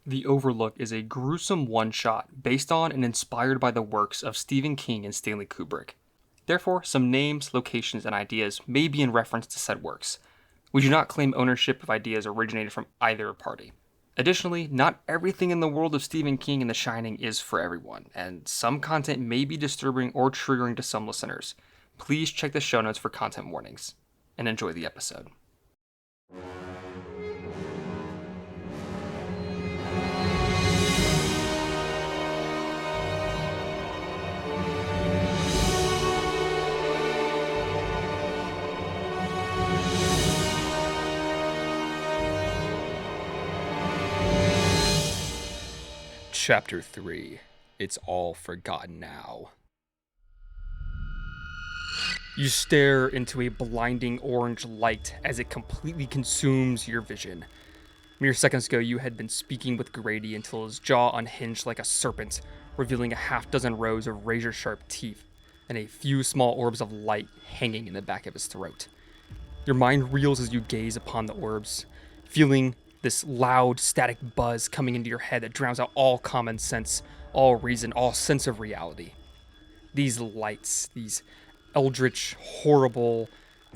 The Overlook is a gruesome one-shot based on and inspired by the works of Stephen King and Stanley Kubrick. Therefore, some names, locations, and ideas may be in reference to said works. We do not claim ownership of ideas originated from either party. Additionally, not everything in the world of Stephen King and The Shining is for everyone, and some content may be disturbing or triggering to some listeners. Please check the show notes for content warnings, and enjoy the episode. Chapter 3. It's all forgotten now. You stare into a blinding orange light as it completely consumes your vision. Mere seconds ago, you had been speaking with Grady until his jaw unhinged like a serpent, revealing a half-dozen rows of razor-sharp teeth and a few small orbs of light hanging in the back of his throat. Your mind reels as you gaze upon the orbs, feeling this loud, static buzz coming into your head that drowns out all common sense, all reason, all sense of reality. These lights, these eldritch, horrible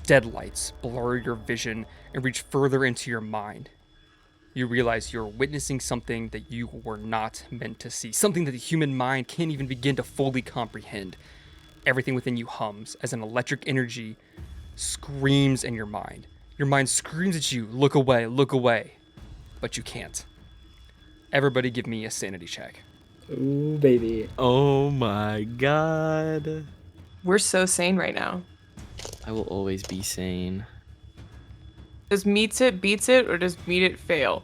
deadlights blur your vision and reach further into your mind. You realize you're witnessing something that you were not meant to see, something that the human mind can't even begin to fully comprehend. Everything within you hums as an electric energy screams in your mind. Your mind screams at you, look away, but you can't. Everybody give me a sanity check. Ooh, baby. Oh my god. We're so sane right now. I will always be sane. Does meets it, beats it, or does meet it fail?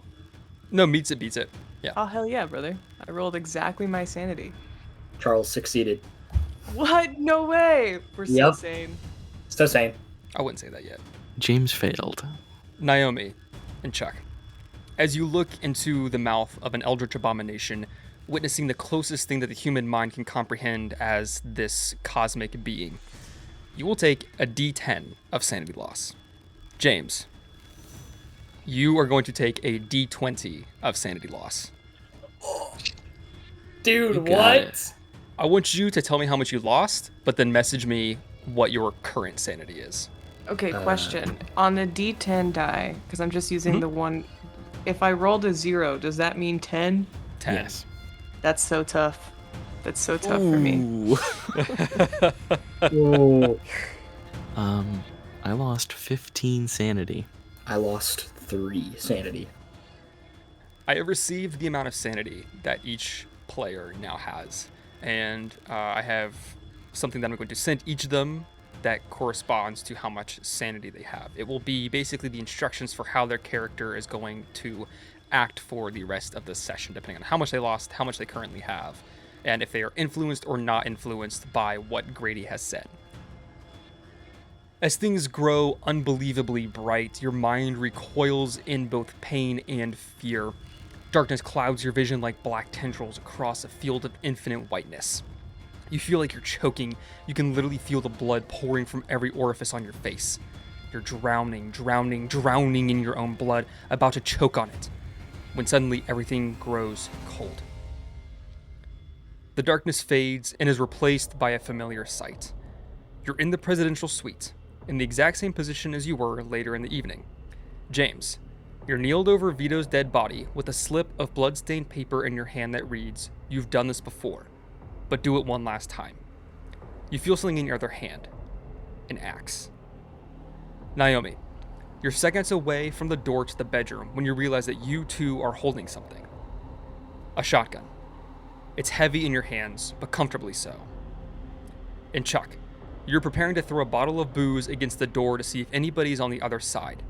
No, meets it, beats it. Yeah. Oh, hell yeah, brother. I rolled exactly my sanity. Charles succeeded. What? No way! We're so Yep. sane. So sane. I wouldn't say that yet. James failed. Naomi and Chuck, as you look into the mouth of an eldritch abomination, witnessing the closest thing that the human mind can comprehend as this cosmic being, you will take a D10 of sanity loss. James, you are going to take a D20 of sanity loss. Dude, You got what? it. I want you to tell me how much you lost, but then message me what your current sanity is. Okay, question. On the D10 die, because I'm just using the one. If I rolled a 0, does that mean 10? 10. Yes. That's so tough. That's so tough for me. Ooh. Ooh. I lost 15 sanity. I lost 3 sanity. I have received the amount of sanity that each player now has, and I have something that I'm going to send each of them that corresponds to how much sanity they have. It will be basically the instructions for how their character is going to act for the rest of the session, depending on how much they lost, how much they currently have, and if they are influenced or not influenced by what Grady has said. As things grow unbelievably bright, your mind recoils in both pain and fear. Darkness clouds your vision like black tendrils across a field of infinite whiteness. You feel like you're choking. You can literally feel the blood pouring from every orifice on your face. You're drowning in your own blood, about to choke on it, when suddenly everything grows cold. The darkness fades and is replaced by a familiar sight. You're in the presidential suite, in the exact same position as you were later in the evening. James, you're kneeled over Vito's dead body with a slip of blood-stained paper in your hand that reads, "You've done this before, but do it one last time." You feel something in your other hand. An axe. Naomi, you're seconds away from the door to the bedroom when you realize that you too are holding something. A shotgun. It's heavy in your hands, but comfortably so. And Chuck, you're preparing to throw a bottle of booze against the door to see if anybody's on the other side.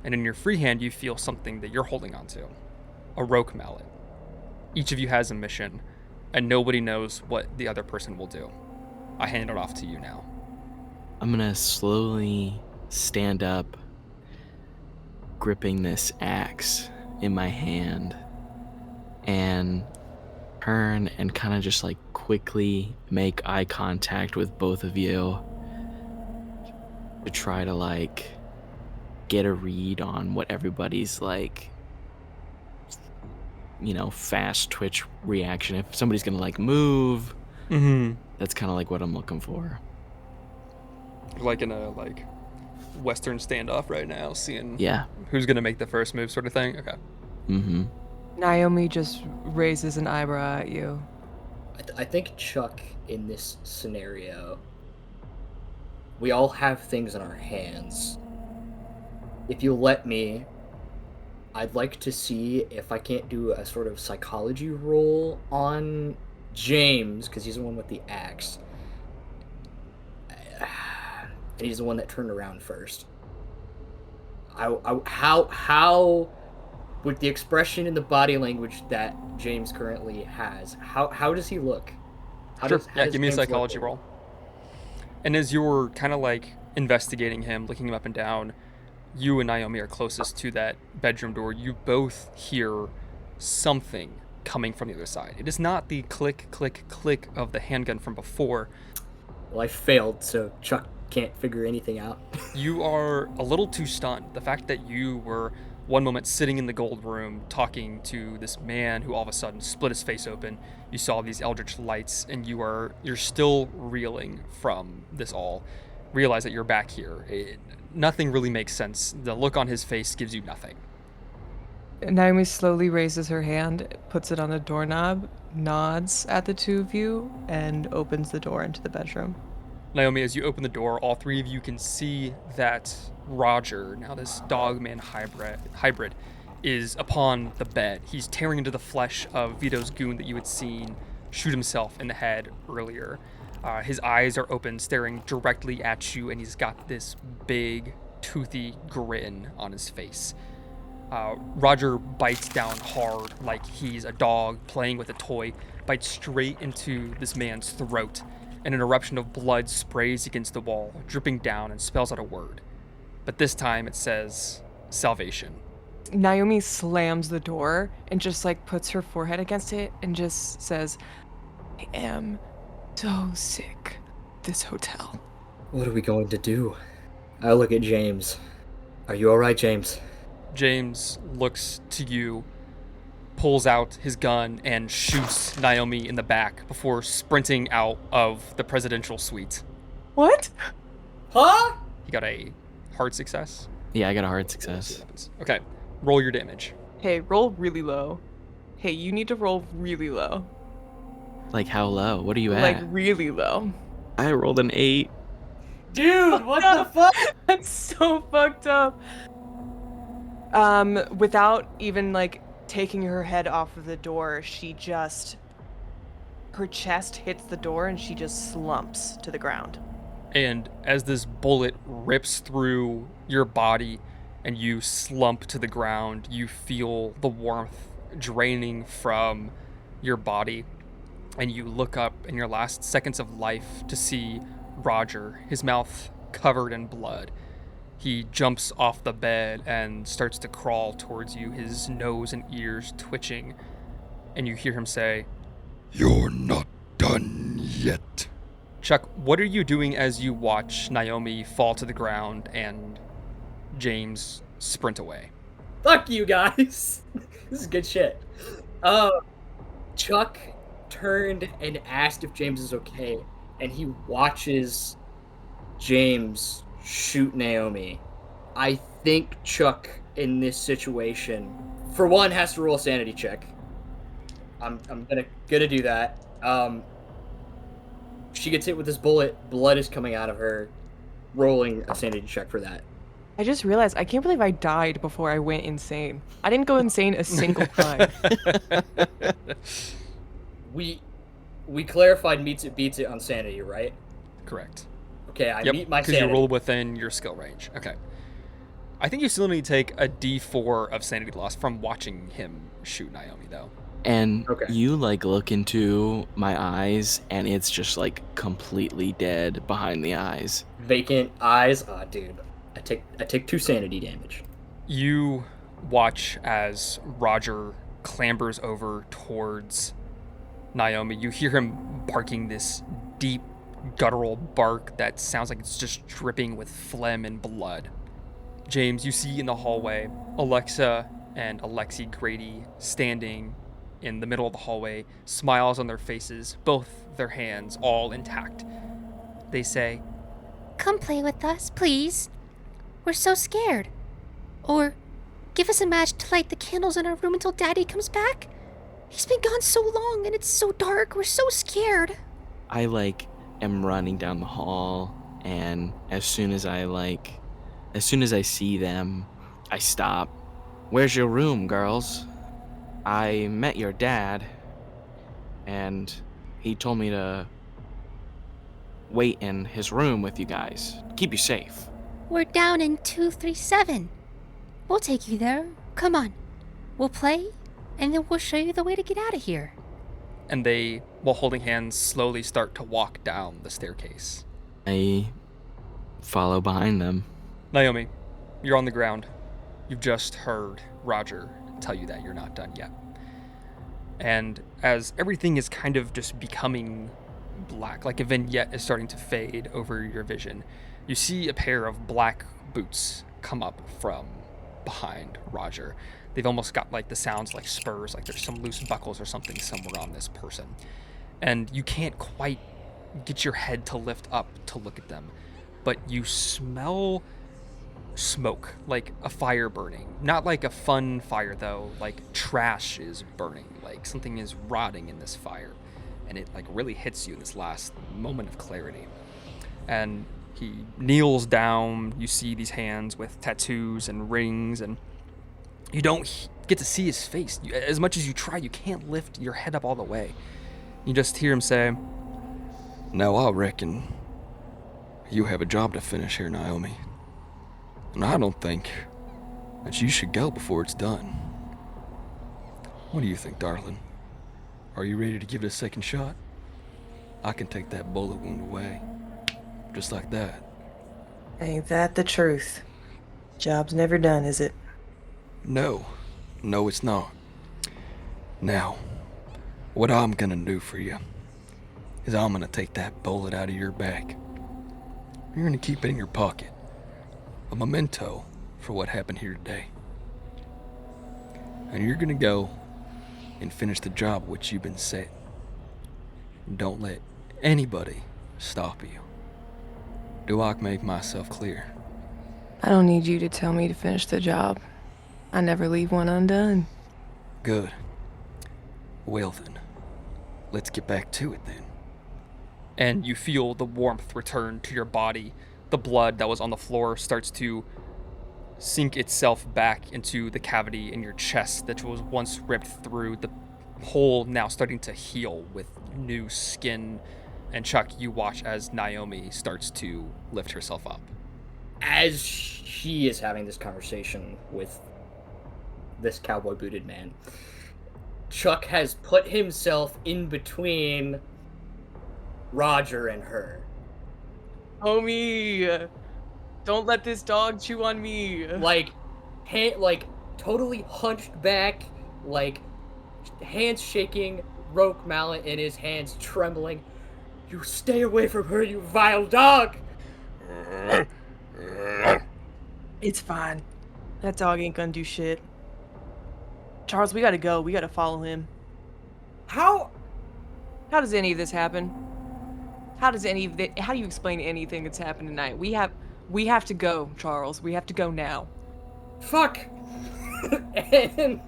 And in your free hand, you feel something that you're holding onto. A roque mallet. Each of you has a mission, and nobody knows what the other person will do. I hand it off to you now. I'm gonna slowly stand up, gripping this axe in my hand, and turn and kind of just like quickly make eye contact with both of you to try to like get a read on what everybody's like fast twitch reaction. If somebody's gonna like move, Mm-hmm. that's kind of like what I'm looking for. Like in a Western standoff right now, seeing Yeah. who's gonna make the first move, sort of thing. Okay. Mm-hmm. Naomi just raises an eyebrow at you. I think Chuck, in this scenario, we all have things in our hands. If you let me, I'd like to see if I can't do a sort of psychology roll on James, because he's the one with the axe. And he's the one that turned around first. How with the expression and the body language that James currently has, how does he look? How Sure. does Give me a James look? psychology roll. And as you're kind of investigating him, looking him up and down, you and Naomi are closest to that bedroom door. You both hear something coming from the other side. It is not the click, click, click of the handgun from before. Well, I failed, so Chuck can't figure anything out. You are a little too stunned. The fact that you were one moment sitting in the gold room talking to this man who all of a sudden split his face open. You saw these eldritch lights, and you're still reeling from this all. Realize that you're back here. Nothing really makes sense. The look on his face gives you nothing. Naomi slowly raises her hand, puts it on a doorknob, nods at the two of you, and opens the door into the bedroom. Naomi, as you open the door, all three of you can see that Roger, now this dog-man hybrid, is upon the bed. He's tearing into the flesh of Vito's goon that you had seen shoot himself in the head earlier. His eyes are open, staring directly at you, and he's got this big, toothy grin on his face. Roger bites down hard like he's a dog playing with a toy, bites straight into this man's throat, and an eruption of blood sprays against the wall, dripping down and spells out a word. But this time it says, salvation. Naomi slams the door and just puts her forehead against it and just says, I am so sick of this hotel. What are we going to do? I look at James. Are you alright, James? James looks to you, pulls out his gun, and shoots Naomi in the back before sprinting out of the presidential suite. What? Huh? He got a hard success. Yeah, I got a hard success. Okay, roll your damage. Hey, roll really low. Hey, you need to roll really low. Like how low? What are you at? Really low. I rolled an 8. Dude, what the fuck? That's so fucked up. Without even taking her head off of the door, her chest hits the door and she just slumps to the ground. And as this bullet rips through your body and you slump to the ground, you feel the warmth draining from your body. And you look up in your last seconds of life to see Roger, his mouth covered in blood. He jumps off the bed and starts to crawl towards you, his nose and ears twitching. And you hear him say, "You're not done yet." Chuck, what are you doing as you watch Naomi fall to the ground and James sprint away? Fuck you guys. This is good shit. Chuck turned and asked if James is okay, and he watches James shoot Naomi. I think Chuck in this situation, for one, has to roll a sanity check. I'm gonna do that. She gets hit with this bullet, blood is coming out of her. Rolling a sanity check for that. I just realized I can't believe I died before I went insane. I didn't go insane a single time. We clarified meets it beats it on sanity, right? Correct. Okay, I Yep, meet my because sanity. you roll within your skill range. Okay. I think you still need to take a D4 of sanity loss from watching him shoot Naomi, though. And Okay. you look into my eyes and it's just completely dead behind the eyes. Vacant eyes. Ah, dude. I take 2 sanity damage. You watch as Roger clambers over towards Naomi. You hear him barking this deep, guttural bark that sounds like it's just dripping with phlegm and blood. James, you see in the hallway Alexa and Alexi Grady standing in the middle of the hallway, smiles on their faces, both their hands all intact. They say, Come play with us, please. We're so scared. Or give us a match to light the candles in our room until Daddy comes back. He's been gone so long and it's so dark. We're so scared. I am running down the hall, and as soon as I see them, I stop. Where's your room, girls? I met your dad, and he told me to wait in his room with you guys. Keep you safe. We're down in 237. We'll take you there. Come on. We'll play, and then we'll show you the way to get out of here. and they, while holding hands, slowly start to walk down the staircase. I follow behind them. Naomi, you're on the ground. You've just heard Roger tell you that you're not done yet. And as everything is kind of just becoming black, like a vignette is starting to fade over your vision, you see a pair of black boots come up from behind Roger. They've almost got like the sounds like spurs, like there's some loose buckles or something somewhere on this person. And you can't quite get your head to lift up to look at them, but you smell smoke, like a fire burning. Not like a fun fire though, like trash is burning, like something is rotting in this fire. And it like really hits you in this last moment of clarity. And he kneels down. You see these hands with tattoos and rings, and you don't get to see his face. As much as you try, you can't lift your head up all the way. You just hear him say, Now I reckon you have a job to finish here, Naomi. And I don't think that you should go before it's done. What do you think, darling? Are you ready to give it a second shot? I can take that bullet wound away. Just like that. Ain't that the truth? Job's never done, is it? No, it's not. Now, what I'm gonna do for you is I'm gonna take that bullet out of your back. You're gonna keep it in your pocket. A memento for what happened here today. And you're gonna go and finish the job which you've been set. Don't let anybody stop you. Do I make myself clear? I don't need you to tell me to finish the job. I never leave one undone. Good. Well then, let's get back to it then. and you feel the warmth return to your body. The blood that was on the floor starts to sink itself back into the cavity in your chest that was once ripped through. The hole now starting to heal with new skin. And Chuck, you watch as Naomi starts to lift herself up. As she is having this conversation with this cowboy booted man, Chuck has put himself in between Roger and her. Homie, don't let this dog chew on me. Like totally hunched back, like hands shaking, roque mallet in his hands, trembling. You stay away from her, you vile dog! It's fine. That dog ain't gonna do shit. Charles, we gotta go. We gotta follow him. How How does any of this happen? How do you explain anything that's happened tonight? We have to go, Charles. We have to go now. fuck? And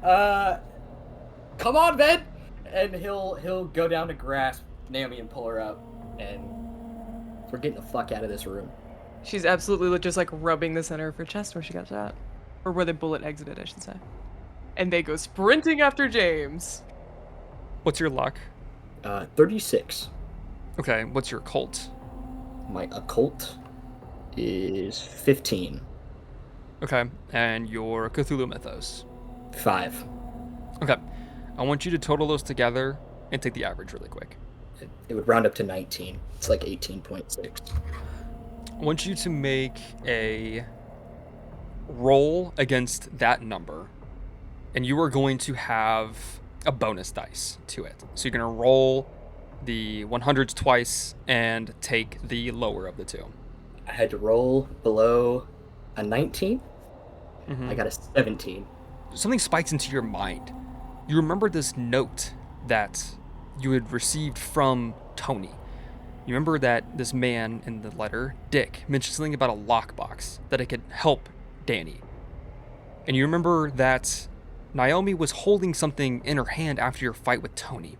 come on, Ben! And he'll go down to grasp Naomi and pull her up, and we're getting the fuck out of this room. She's absolutely just like rubbing the center of her chest where she got shot. Or where the bullet exited, I should say. And they go sprinting after James. What's your luck? 36. Okay, what's your occult? My occult is 15. Okay, and your Cthulhu Mythos? 5. Okay, I want you to total those together and take the average really quick. It would round up to 19. It's like 18.6. I want you to make a roll against that number, and you are going to have a bonus dice to it. So you're going to roll the 100s twice and take the lower of the two. I had to roll below a 19. Mhm. I got a 17. Something spikes into your mind. You remember this note that you had received from Tony. You remember that this man in the letter, Dick, mentioned something about a lockbox, that it could help Danny. And you remember that Naomi was holding something in her hand after your fight with Tony.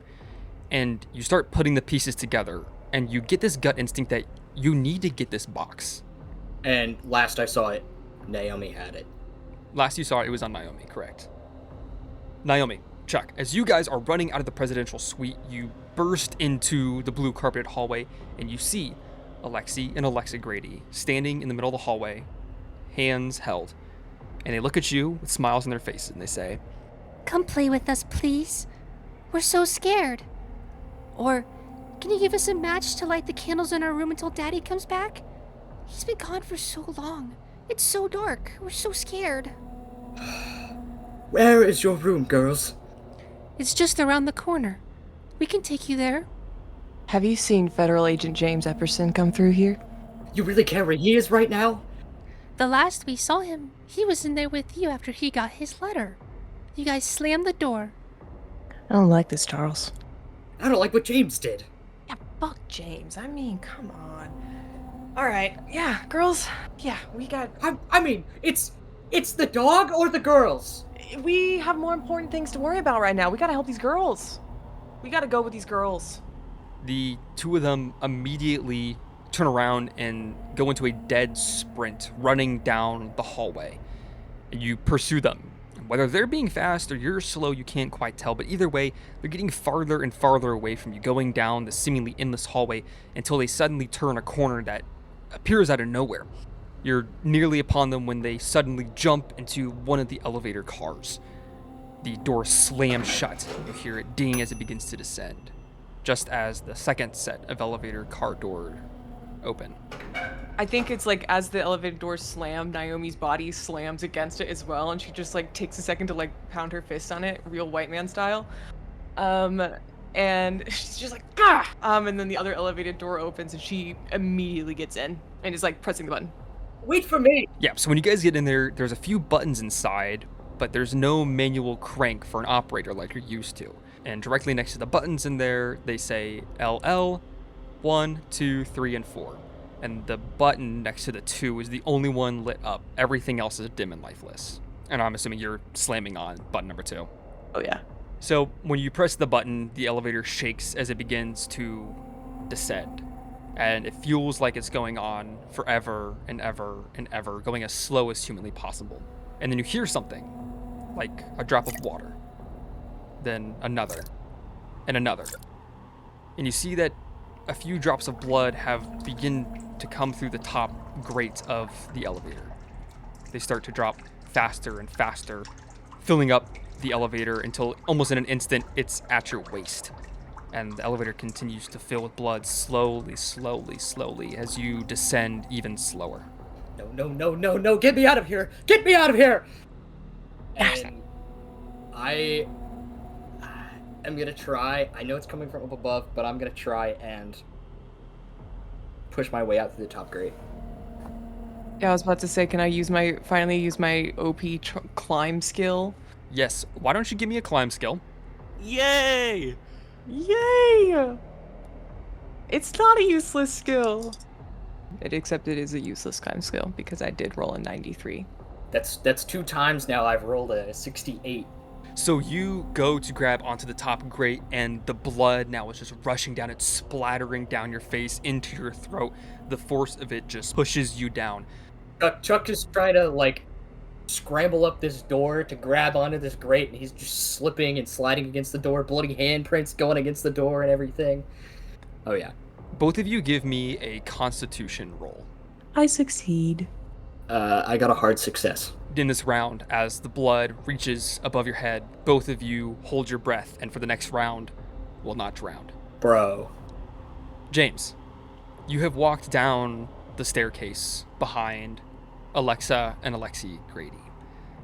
And you start putting the pieces together, and you get this gut instinct that you need to get this box. And last I saw it, Naomi had it. Last you saw it was on Naomi, correct? Naomi, Chuck, as you guys are running out of the presidential suite, you burst into the blue carpeted hallway, and you see Alexi and Alexa Grady standing in the middle of the hallway, hands held. And they look at you with smiles on their faces, and they say, Come play with us, please. We're so scared. Or, can you give us a match to light the candles in our room until Daddy comes back? He's been gone for so long. It's so dark. We're so scared. Where is your room, girls? It's just around the corner. We can take you there. Have you seen Federal Agent James Epperson come through here? You really care where he is right now? The last we saw him, he was in there with you after he got his letter. You guys slammed the door. I don't like this, Charles. I don't like what James did. Yeah, fuck James. I mean, come on. All right, yeah, girls. Yeah, we got. I mean, it's the dog or the girls. We have more important things to worry about right now. We gotta help these girls. We gotta go with these girls. the two of them immediately turn around and go into a dead sprint, running down the hallway. And you pursue them. Whether they're being fast or you're slow, you can't quite tell, but either way, they're getting farther and farther away from you, going down the seemingly endless hallway until they suddenly turn a corner that appears out of nowhere. You're nearly upon them when they suddenly jump into one of the elevator cars. The door slams shut, and you hear it ding as it begins to descend, just as the second set of elevator car doors open. I think it's like as the elevator doors slam, Naomi's body slams against it as well, and she just like takes a second to like pound her fist on it, real white man style. And she's just like, ah! And then the other elevator door opens and she immediately gets in and is like pressing the button. Wait for me! Yeah, so when you guys get in there, there's a few buttons inside, but there's no manual crank for an operator like you're used to. And directly next to the buttons in there, they say LL, 1, 2, 3, and 4. And the button next to the 2 is the only one lit up. Everything else is dim and lifeless. And I'm assuming you're slamming on button number 2. Oh yeah. So when you press the button, the elevator shakes as it begins to descend. And it feels like it's going on forever and ever and ever, going as slow as humanly possible. And then you hear something, like a drop of water. Then another, and another. And you see that a few drops of blood have begun to come through the top grate of the elevator. They start to drop faster and faster, filling up the elevator until almost in an instant it's at your waist. And the elevator continues to fill with blood slowly, slowly, slowly as you descend even slower. No, get me out of here! Get me out of here! And I am gonna try, I know it's coming from up above, but I'm gonna try and push my way out through the top grate. Yeah, I was about to say, can I finally use my OP climb skill? Yes, why don't you give me a climb skill? Yay! Yay! It's not a useless skill. Except it is a useless climb skill because I did roll a 93. That's 2 times now I've rolled a 68. So you go to grab onto the top grate, and the blood now is just rushing down. It's splattering down your face into your throat. The force of it just pushes you down. Chuck is trying to, like, scramble up this door to grab onto this grate, and he's just slipping and sliding against the door, bloody handprints going against the door and everything. Oh, yeah. Both of you give me a constitution roll. I succeed. I got a hard success. In this round, as the blood reaches above your head, both of you hold your breath, and for the next round, will not drown. Bro. James, you have walked down the staircase behind Alexa and Alexi Grady.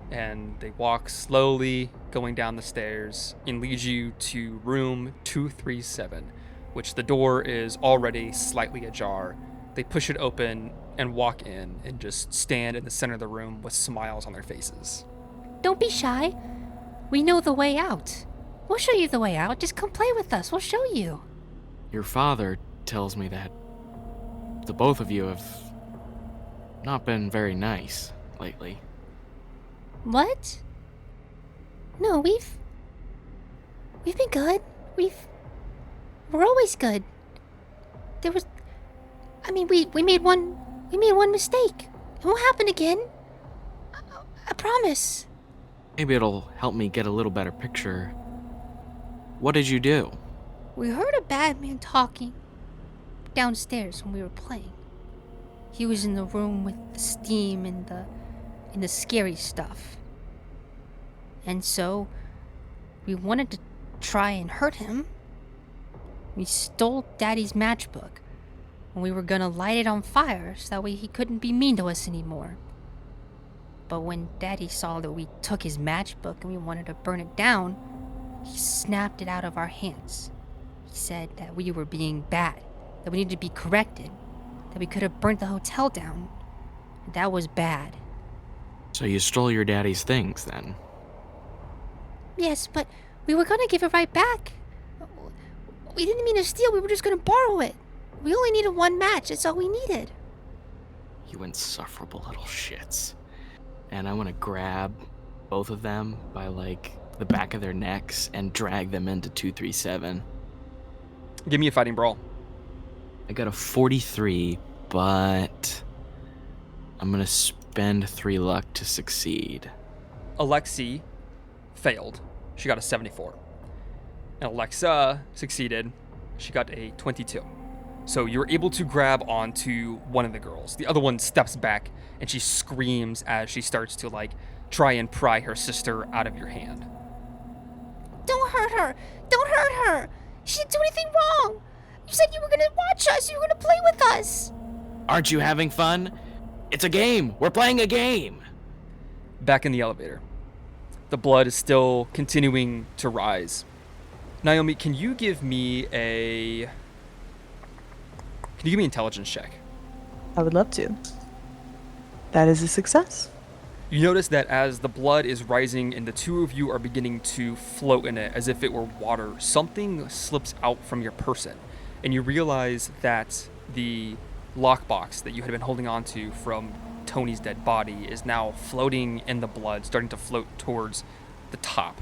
And they walk slowly going down the stairs and lead you to room 237, which the door is already slightly ajar. They push it open and walk in and just stand in the center of the room with smiles on their faces. Don't be shy. We know the way out. We'll show you the way out. Just come play with us. We'll show you. Your father tells me that the both of you have not been very nice lately. What? No, we've been good. We're always good. We made one mistake. It won't happen again. I promise. Maybe it'll help me get a little better picture. What did you do? We heard a bad man talking downstairs when we were playing. He was in the room with the steam and the scary stuff. And so we wanted to try and hurt him. We stole Daddy's matchbook, and we were gonna light it on fire so that way he couldn't be mean to us anymore. But when Daddy saw that we took his matchbook and we wanted to burn it down, he snapped it out of our hands. He said that we were being bad, that we needed to be corrected, that we could have burnt the hotel down. That was bad. So you stole your daddy's things, then? Yes, but we were gonna give it right back. We didn't mean to steal, we were just gonna borrow it. We only needed one match, that's all we needed. You insufferable little shits. And I want to grab both of them by, the back of their necks and drag them into 237. Give me a fighting brawl. I got a 43, but I'm going to spend 3 luck to succeed. Alexi failed. She got a 74. And Alexa succeeded. She got a 22. So you're able to grab onto one of the girls. The other one steps back and she screams as she starts to try and pry her sister out of your hand. Don't hurt her! Don't hurt her! She didn't do anything wrong! You said you were gonna watch us, you were gonna play with us! Aren't you having fun? It's a game! We're playing a game! Back in the elevator. The blood is still continuing to rise. Naomi, can you give me an intelligence check? I would love to. That is a success. You notice that as the blood is rising and the two of you are beginning to float in it as if it were water, something slips out from your person. And you realize that the lockbox that you had been holding on to from Tony's dead body is now floating in the blood, starting to float towards the top.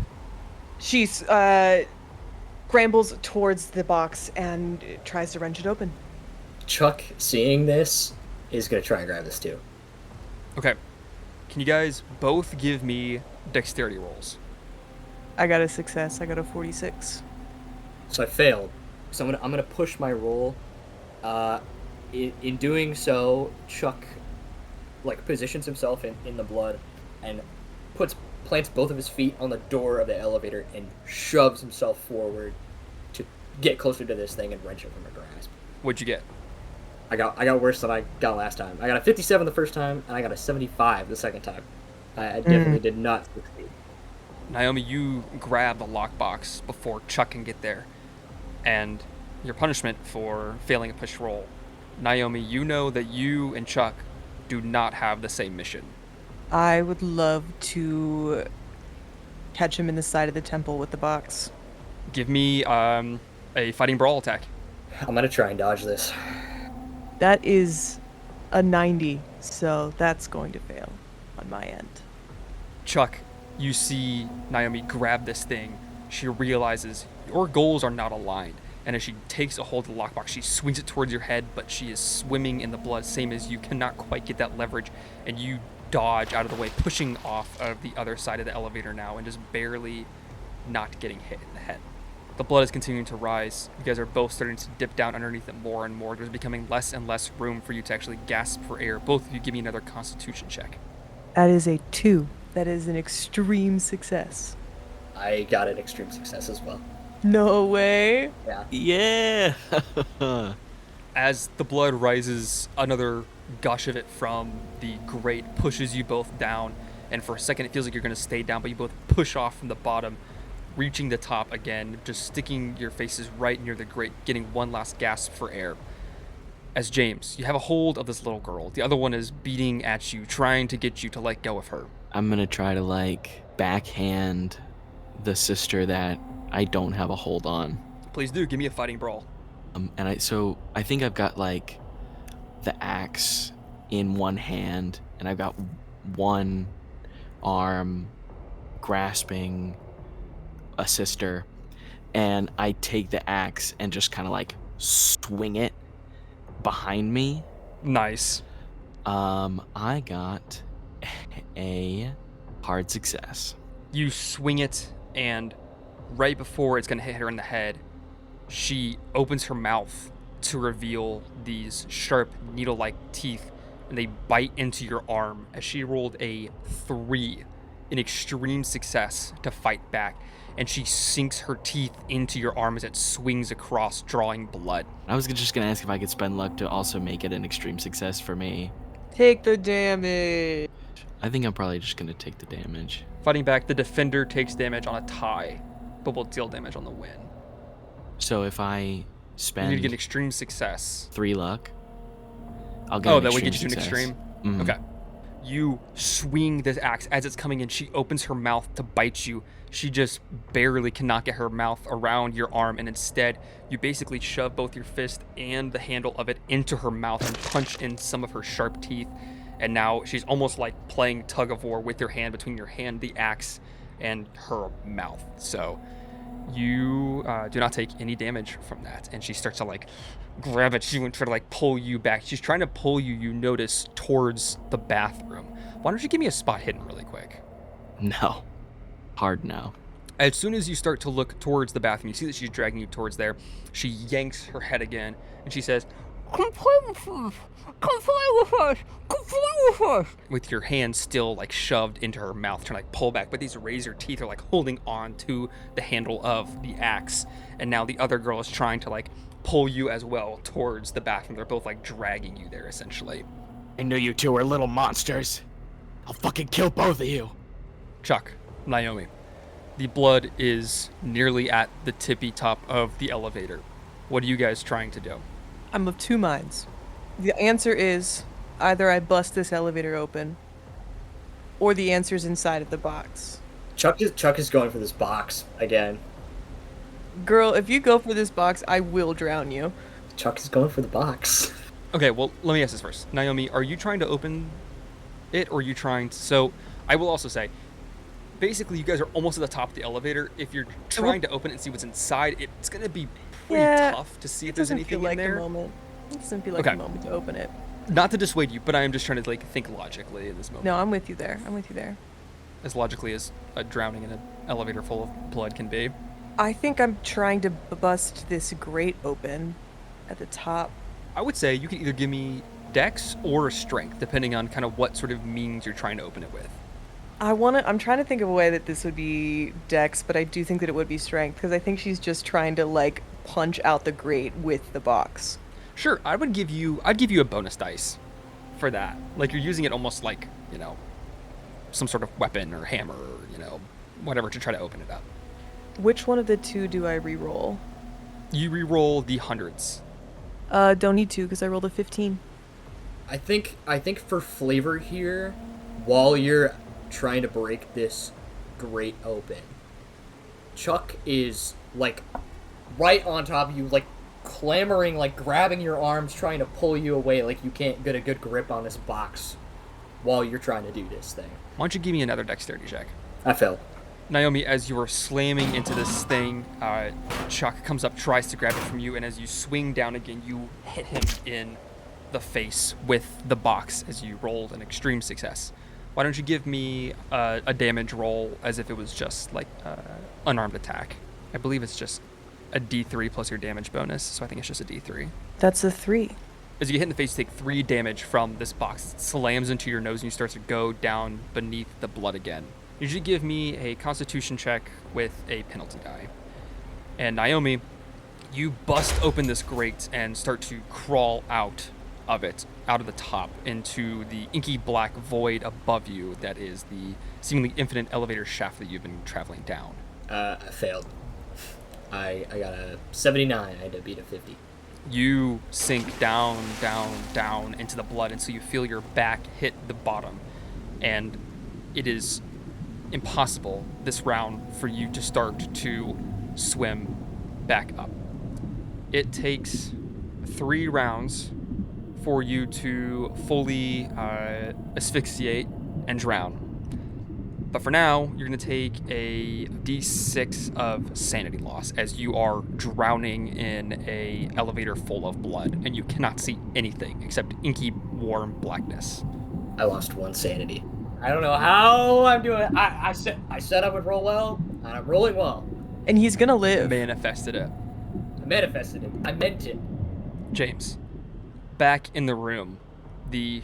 She scrambles towards the box and tries to wrench it open. Chuck, seeing this, is going to try and grab this too. Okay. Can you guys both give me dexterity rolls? I got a success. I got a 46. So I failed. So I'm gonna push my roll. In doing so, Chuck positions himself in the blood and plants both of his feet on the door of the elevator and shoves himself forward to get closer to this thing and wrench it from her grasp. What'd you get? I got worse than I got last time. I got a 57 the first time, and I got a 75 the second time. I definitely did not succeed. Naomi, you grab the lockbox before Chuck can get there. And your punishment for failing a push roll. Naomi, you know that you and Chuck do not have the same mission. I would love to catch him in the side of the temple with the box. Give me a fighting brawl attack. I'm gonna try and dodge this. That is a 90, so that's going to fail on my end. Chuck, you see Naomi grab this thing. She realizes your goals are not aligned. And as she takes a hold of the lockbox, she swings it towards your head, but she is swimming in the blood, same as you cannot quite get that leverage. And you dodge out of the way, pushing off of the other side of the elevator now and just barely not getting hit in the head. The blood is continuing to rise. You guys are both starting to dip down underneath it more and more. There's becoming less and less room for you to actually gasp for air. Both of you give me another constitution check. That is a 2. That is an extreme success. I got an extreme success as well. No way. Yeah. Yeah! As the blood rises, another gush of it from the grate pushes you both down. And for a second, it feels like you're going to stay down, but you both push off from the bottom, reaching the top again, just sticking your faces right near the grate, getting one last gasp for air. As James, you have a hold of this little girl. The other one is beating at you, trying to get you to let go of her. I'm gonna try to backhand the sister that I don't have a hold on. Please do. Give me a fighting brawl. And I think I've got like the axe in one hand, and I've got one arm grasping a sister, and I take the axe and just kind of like swing it behind me. Nice. I got a hard success. You swing it, and right before it's going to hit her in the head, she opens her mouth to reveal these sharp needle-like teeth, and they bite into your arm as she rolled a 3, an extreme success to fight back, and she sinks her teeth into your arm as it swings across, drawing blood. I was just going to ask if I could spend luck to also make it an extreme success for me. Take the damage. I think I'm probably just going to take the damage. Fighting back, the defender takes damage on a tie, but will deal damage on the win. So if I You spend need to get an extreme success. 3 luck, I'll get Oh, an that would extreme get you to an success. extreme? Mhm. Okay. You swing this axe as it's coming in. She opens her mouth to bite you. She just barely cannot get her mouth around your arm, and instead, you basically shove both your fist and the handle of it into her mouth and punch in some of her sharp teeth. And now she's almost like playing tug of war with your hand between your hand, the axe, and her mouth. So you do not take any damage from that. And she starts to like grab at you and try to like pull you back. She's trying to pull you, you notice, towards the bathroom. Why don't you give me a spot hidden really quick? No. Hard no. As soon as you start to look towards the bathroom, you see that she's dragging you towards there. She yanks her head again, and she says, "Come play with us! Come play with us! Come play with us!" With your hand still like shoved into her mouth, trying to like pull back, but these razor teeth are like holding on to the handle of the axe. And now the other girl is trying to like pull you as well towards the bathroom. They're both like dragging you there, essentially. I knew you two were little monsters. I'll fucking kill both of you. Chuck, Naomi, the blood is nearly at the tippy top of the elevator. What are you guys trying to do? I'm of two minds. The answer is either I bust this elevator open, or the answer's inside of the box. Chuck is going for this box again. Girl, if you go for this box, I will drown you. Chuck is going for the box. Okay, well, let me ask this first. Naomi, are you trying to open it, or are you trying to... So, I will also say, basically, you guys are almost at the top of the elevator. If you're trying to open it and see what's inside, it's going to be pretty tough to see if there's anything feel like in there. The moment. It doesn't feel like Okay. the moment to open it. Not to dissuade you, but I am just trying to like think logically in this moment. No, I'm with you there. I'm with you there. As logically as a drowning in an elevator full of blood can be. I think I'm trying to bust this grate open at the top. I would say you can either give me dex or strength, depending on kind of what sort of means you're trying to open it with. I'm trying to think of a way that this would be dex, but I do think that it would be strength, because I think she's just trying to like punch out the grate with the box. Sure, I'd give you a bonus dice for that. Like you're using it almost like, some sort of weapon or hammer or, whatever to try to open it up. Which one of the two do I re-roll? You re-roll the hundreds. Don't need to, because I rolled a 15. I think for flavor here, while you're trying to break this grate open, Chuck is like right on top of you, like clamoring, like grabbing your arms, trying to pull you away, like you can't get a good grip on this box while you're trying to do this thing. Why don't you give me another dexterity check? I failed. Naomi, as you are slamming into this thing, Chuck comes up, tries to grab it from you, and as you swing down again, you hit him in the face with the box as you rolled an extreme success. Why don't you give me a damage roll as if it was just like unarmed attack? I believe it's just a D3 plus your damage bonus, so I think it's just a D3. That's a 3. As you get hit in the face, you take 3 damage from this box. It slams into your nose and you start to go down beneath the blood again. You should give me a constitution check with a penalty die. And Naomi, you bust open this grate and start to crawl out of it, out of the top, into the inky black void above you that is the seemingly infinite elevator shaft that you've been traveling down. I failed. I got a 79. I had to beat a 50. You sink down, down, down into the blood, and so you feel your back hit the bottom. And it is impossible this round for you to start to swim back up. It takes 3 rounds for you to fully asphyxiate and drown. But for now, you're going to take a d6 of sanity loss as you are drowning in a elevator full of blood, and you cannot see anything except inky, warm blackness. I lost 1 sanity. I don't know how I'm doing. I said I would roll well, and I'm rolling well. And he's gonna live. Manifested it. I manifested it. I meant it. James, back in the room, the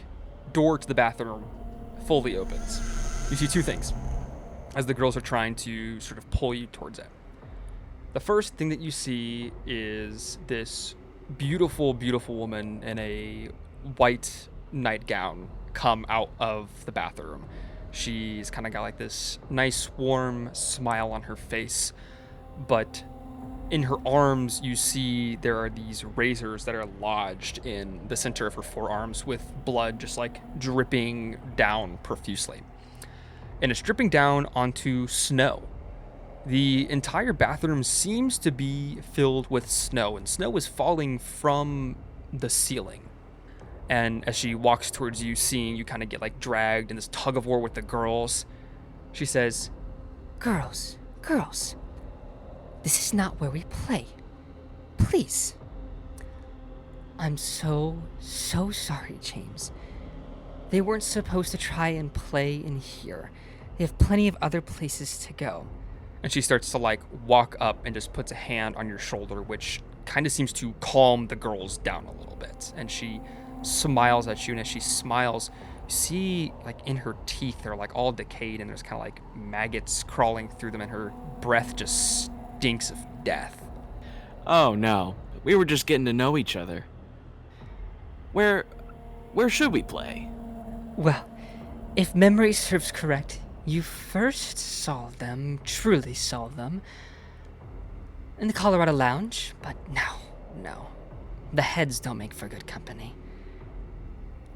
door to the bathroom fully opens. You see 2 things as the girls are trying to sort of pull you towards it. The first thing that you see is this beautiful, beautiful woman in a white nightgown come out of the bathroom. She's kind of got like this nice, warm smile on her face, but in her arms, you see there are these razors that are lodged in the center of her forearms with blood just like dripping down profusely. And it's dripping down onto snow. The entire bathroom seems to be filled with snow, and snow is falling from the ceiling. And as she walks towards you, seeing you kind of get like dragged in this tug of war with the girls, she says, Girls, this is not where we play. Please. I'm so sorry, James. They weren't supposed to try and play in here. They have plenty of other places to go. and she starts to like walk up and just puts a hand on your shoulder, which kind of seems to calm the girls down a little bit. And she smiles at you, and as she smiles, you see like in her teeth they're like all decayed, and there's kind of like maggots crawling through them, and her breath just stinks of death. Oh no, we were just getting to know each other. Where should we play? Well, if memory serves correct, you first truly saw them, in the Colorado Lounge, but no. The heads don't make for good company.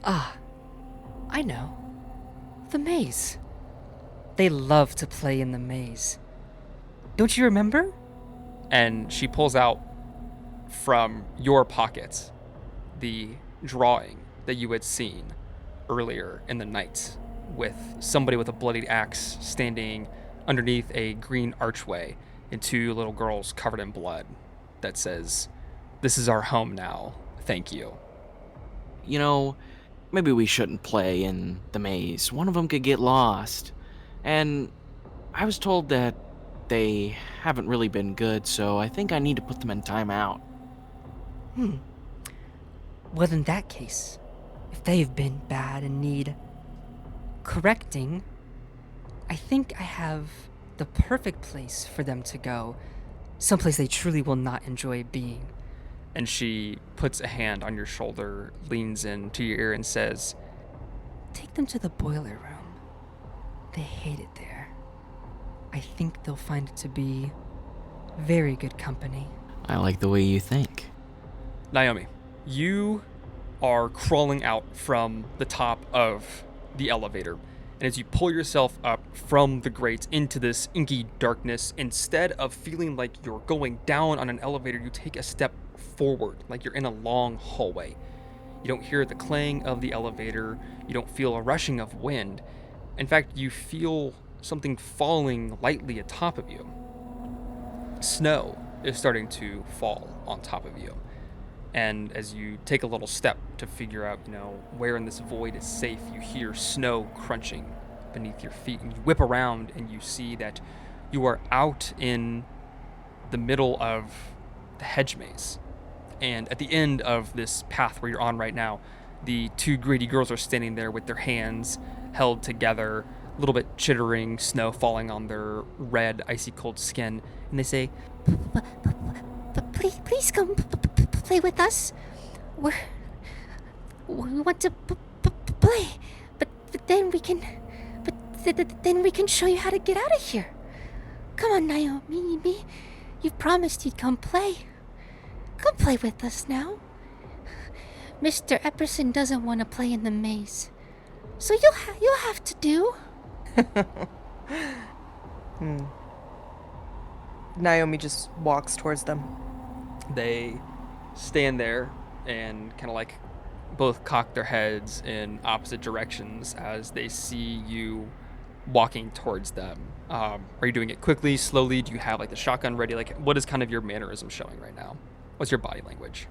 Ah, I know. The maze. They love to play in the maze. Don't you remember? And she pulls out from your pockets the drawing that you had seen earlier in the night, with somebody with a bloodied axe standing underneath a green archway and two little girls covered in blood that says, "This is our home now. Thank you." You know, maybe we shouldn't play in the maze. One of them could get lost. And I was told that they haven't really been good, so I think I need to put them in timeout. Well, in that case, if they've been bad and need correcting, I think I have the perfect place for them to go. Someplace they truly will not enjoy being. And she puts a hand on your shoulder, leans into your ear, and says, Take them to the boiler room. They hate it there. I think they'll find it to be very good company. I like the way you think. Naomi, you are crawling out from the top of the elevator. And as you pull yourself up from the grate into this inky darkness, instead of feeling like you're going down on an elevator, you take a step forward, like you're in a long hallway. You don't hear the clang of the elevator. You don't feel a rushing of wind. In fact, you feel something falling lightly atop of you. Snow is starting to fall on top of you. And as you take a little step to figure out, where in this void is safe, you hear snow crunching beneath your feet. And you whip around and you see that you are out in the middle of the hedge maze. And at the end of this path where you're on right now, the two greedy girls are standing there with their hands held together, a little bit chittering, snow falling on their red, icy cold skin. And they say, But please come play with us. We want to play, but then we can, then we can show you how to get out of here. Come on, Naomi, you promised you'd come play. Come play with us now. Mr. Epperson doesn't want to play in the maze, so you'll have to do. Naomi just walks towards them. They stand there and kind of like both cock their heads in opposite directions as they see you walking towards them. Are you doing it quickly, slowly? Do you have like the shotgun ready? Like, what is kind of your mannerism showing right now? What's your body language?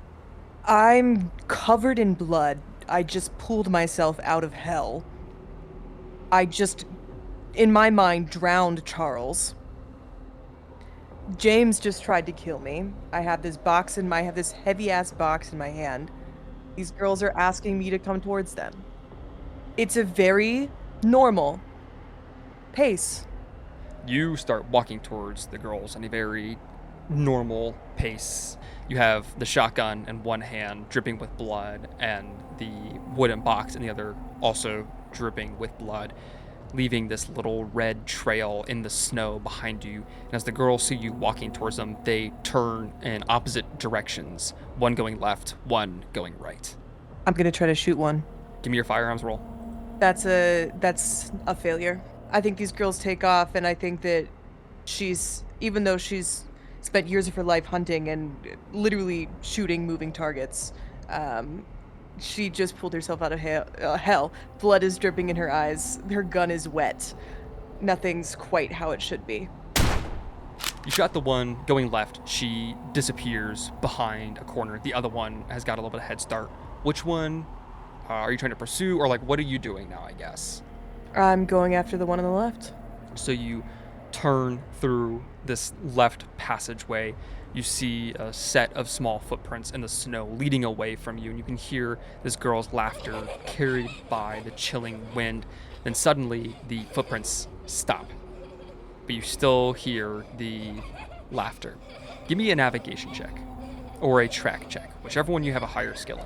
I'm covered in blood. I just pulled myself out of hell. I just, in my mind, drowned Charles. James just tried to kill me. I have this heavy ass box in my hand. These girls are asking me to come towards them. It's a very normal pace. You start walking towards the girls on a very normal pace. You have the shotgun in one hand, dripping with blood, and the wooden box in the other, also dripping with blood, leaving this little red trail in the snow behind you. And as the girls see you walking towards them, they turn in opposite directions, one going left, one going right. I'm gonna try to shoot one. Give me your firearms roll. That's a failure. I think these girls take off, and I think that even though she's spent years of her life hunting and literally shooting moving targets, she just pulled herself out of hell. Blood is dripping in her eyes. Her gun is wet. Nothing's quite how it should be. You shot the one going left. She disappears behind a corner. The other one has got a little bit of head start. Which one are you trying to pursue, or like what are you doing now, I guess? I'm going after the one on the left. So you turn through this left passageway. You see a set of small footprints in the snow leading away from you, and you can hear this girl's laughter carried by the chilling wind. Then suddenly the footprints stop, but you still hear the laughter. Give me a navigation check or a track check, whichever one you have a higher skill in.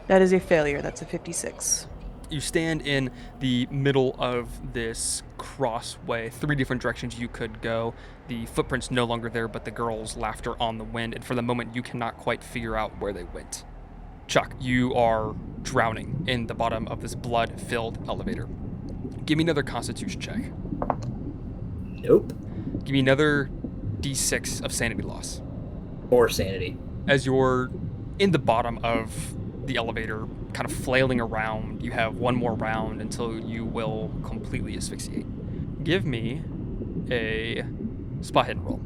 That is a failure. That's a 56. You stand in the middle of this crossway, 3 different directions you could go. The footprints no longer there, but the girl's laughter on the wind, and for the moment you cannot quite figure out where they went. Chuck, you are drowning in the bottom of this blood-filled elevator. Give me another constitution check. Nope. Give me another d6 of sanity loss. Or sanity. As you're in the bottom of the elevator, kind of flailing around, you have one more round until you will completely asphyxiate. Give me a spot hidden roll.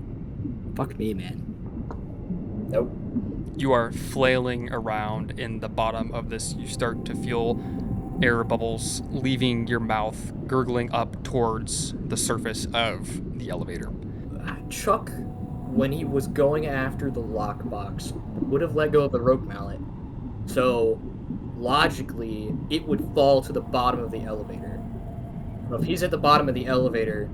Fuck me, man. Nope. You are flailing around in the bottom of this. You start to feel air bubbles leaving your mouth, gurgling up towards the surface of the elevator. Chuck, when he was going after the lockbox, would have let go of the rope mallet. So, logically, it would fall to the bottom of the elevator. If he's at the bottom of the elevator,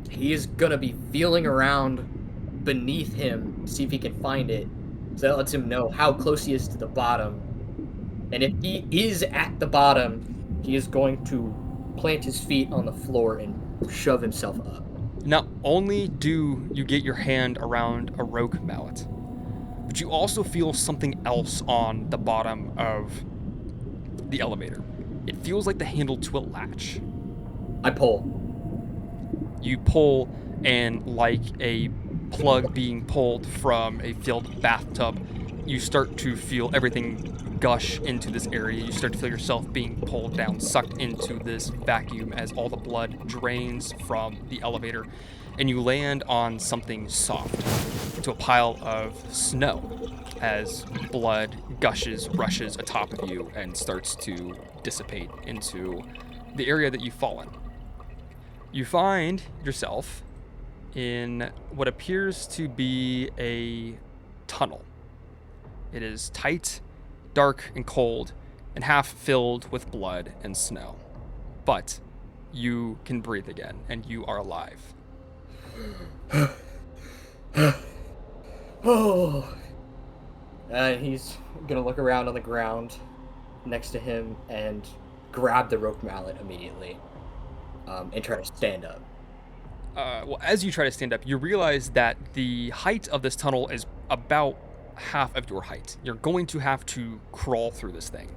he's gonna be feeling around beneath him to see if he can find it. So that lets him know how close he is to the bottom. And if he is at the bottom, he is going to plant his feet on the floor and shove himself up. Not only do you get your hand around a rope mallet, but you also feel something else on the bottom of the elevator. It feels like the handle to a latch. I pull. You pull, and like a plug being pulled from a filled bathtub, you start to feel everything gush into this area. You start to feel yourself being pulled down, sucked into this vacuum as all the blood drains from the elevator, and you land on something soft, into a pile of snow as blood rushes atop of you and starts to dissipate into the area that you've fallen. You find yourself in what appears to be a tunnel. It is tight, dark, and cold, and half filled with blood and snow. But you can breathe again, and you are alive. Oh. He's gonna look around on the ground next to him and grab the rope mallet immediately, and try to stand up. Well, as you try to stand up, you realize that the height of this tunnel is about half of your height. You're going to have to crawl through this thing.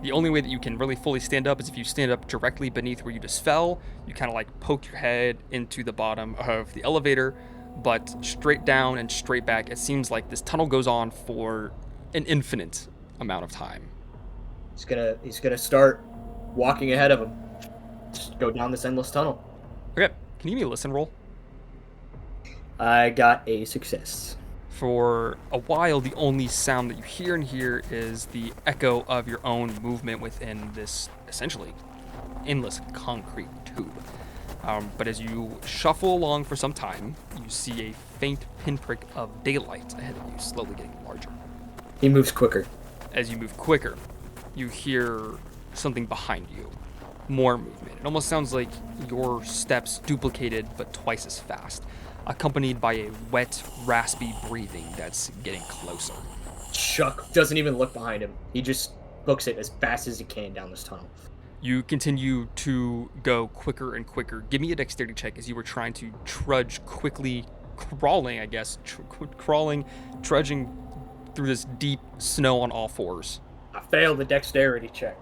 The only way that you can really fully stand up is if you stand up directly beneath where you just fell. You kind of like poke your head into the bottom of the elevator, but straight down and straight back. It seems like this tunnel goes on for an infinite amount of time. He's gonna start walking ahead of him. Just go down this endless tunnel. Okay, can you give me a listen roll? I got a success. For a while, the only sound that you hear in here is the echo of your own movement within this essentially endless concrete tube. But as you shuffle along for some time, you see a faint pinprick of daylight ahead of you, slowly getting larger. He moves quicker. As you move quicker, you hear something behind you. More movement. It almost sounds like your steps duplicated, but twice as fast, accompanied by a wet, raspy breathing that's getting closer. Chuck doesn't even look behind him. He just books it as fast as he can down this tunnel. You continue to go quicker and quicker. Give me a dexterity check as you were trying to trudge quickly, crawling, I guess, trudging through this deep snow on all fours. I failed the dexterity check.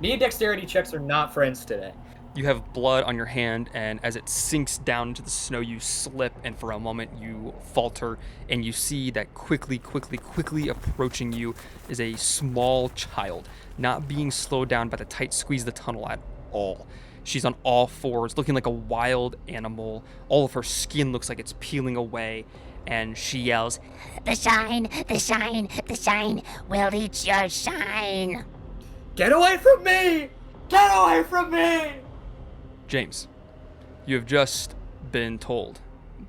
Me and dexterity checks are not friends today. You have blood on your hand, and as it sinks down into the snow, you slip, and for a moment you falter, and you see that quickly approaching you is a small child, not being slowed down by the tight squeeze of the tunnel at all. She's on all fours, looking like a wild animal. All of her skin looks like it's peeling away, and she yells, The shine, the shine, the shine will eat your shine. Get away from me! Get away from me! James, you have just been told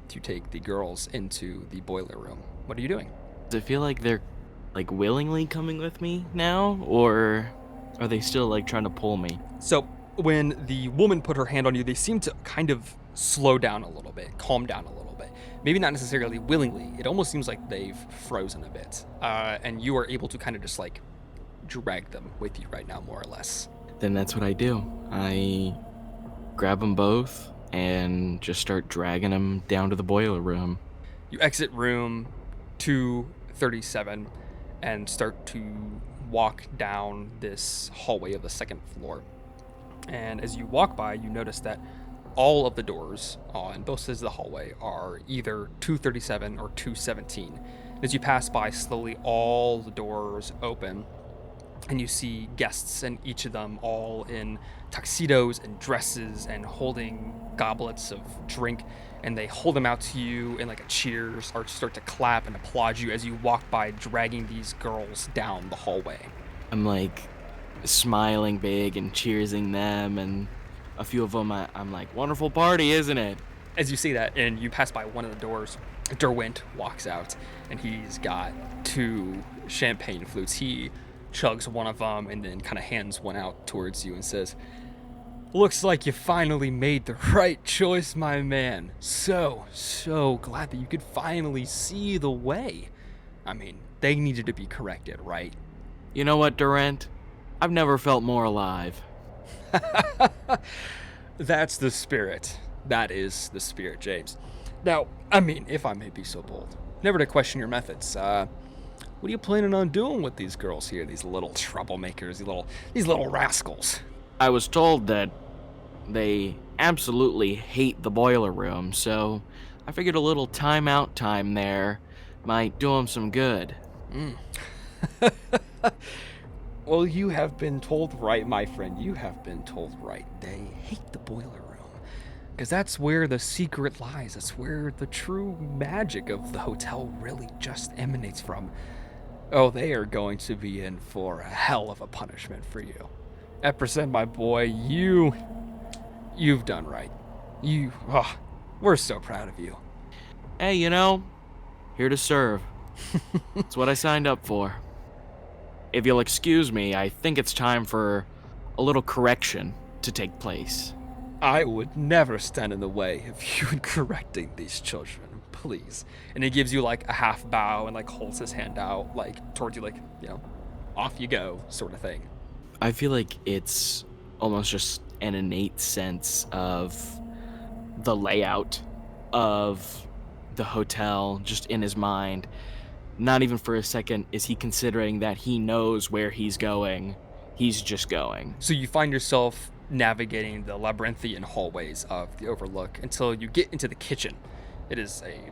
to take the girls into the boiler room. What are you doing? Does it feel like they're like willingly coming with me now, or are they still like trying to pull me? So when the woman put her hand on you, they seem to kind of slow down a little bit, calm down a little bit. Maybe not necessarily willingly. It almost seems like they've frozen a bit. And you are able to kind of just like drag them with you right now, more or less. Then that's what I do. I grab them both and just start dragging them down to the boiler room. You exit room 237 and start to walk down this hallway of the second floor. And as you walk by, you notice that all of the doors on both sides of the hallway are either 237 or 217. As you pass by slowly, all the doors open, and you see guests, and each of them all in tuxedos and dresses and holding goblets of drink, and they hold them out to you in like a cheers, or start to clap and applaud you as you walk by, dragging these girls down the hallway. I'm like smiling big and cheersing them, and a few of them I'm like, wonderful party, isn't it? As you see that, and you pass by one of the doors, Derwent walks out, and he's got 2 champagne flutes. He chugs one of them and then kind of hands one out towards you and says, "Looks like you finally made the right choice, my man. So glad that you could finally see the way. I mean, they needed to be corrected, right?" You know what, Durant? I've never felt more alive. That's the spirit. That is the spirit, James. Now, I mean, if I may be so bold, never to question your methods. What are you planning on doing with these girls here? These little troublemakers, these little rascals. I was told that they absolutely hate the boiler room, so I figured a little timeout time there might do them some good. Well, you have been told right, my friend. You have been told right. They hate the boiler room. Because that's where the secret lies. That's where the true magic of the hotel really just emanates from. Oh, they are going to be in for a hell of a punishment for you. Epperson, my boy, you've done right. We're so proud of you. Hey, you know, here to serve. That's what I signed up for. If you'll excuse me, I think it's time for a little correction to take place. I would never stand in the way of you in correcting these children, please. And he gives you like a half bow and like holds his hand out like towards you, like, you know, off you go sort of thing. I feel like it's almost just an innate sense of the layout of the hotel just in his mind. Not even for a second is he considering that he knows where he's going. He's just going. So you find yourself navigating the labyrinthian hallways of the Overlook until you get into the kitchen. It is a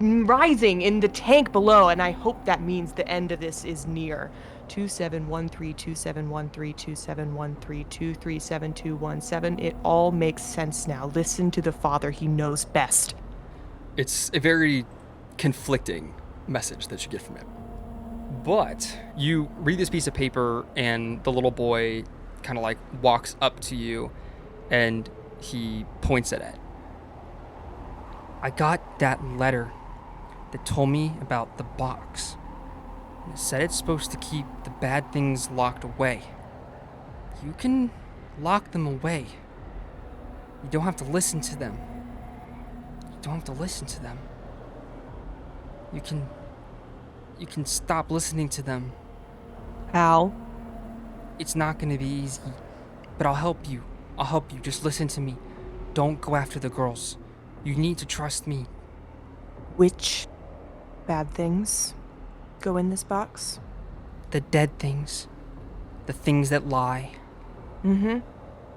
rising in the tank below, and I hope that means the end of this is near. 2713, 2713, 2713, 237217. It all makes sense now. Listen to the father. He knows best. It's a very conflicting message that you get from it. But you read this piece of paper, and the little boy kind of like walks up to you and he points at it. I got that letter that told me about the box. It said it's supposed to keep the bad things locked away. You can lock them away. You don't have to listen to them. You don't have to listen to them. You can stop listening to them. How? It's not gonna be easy, but I'll help you. I'll help you. Just listen to me. Don't go after the girls. You need to trust me. Which bad things go in this box? The dead things. The things that lie. Mm-hmm.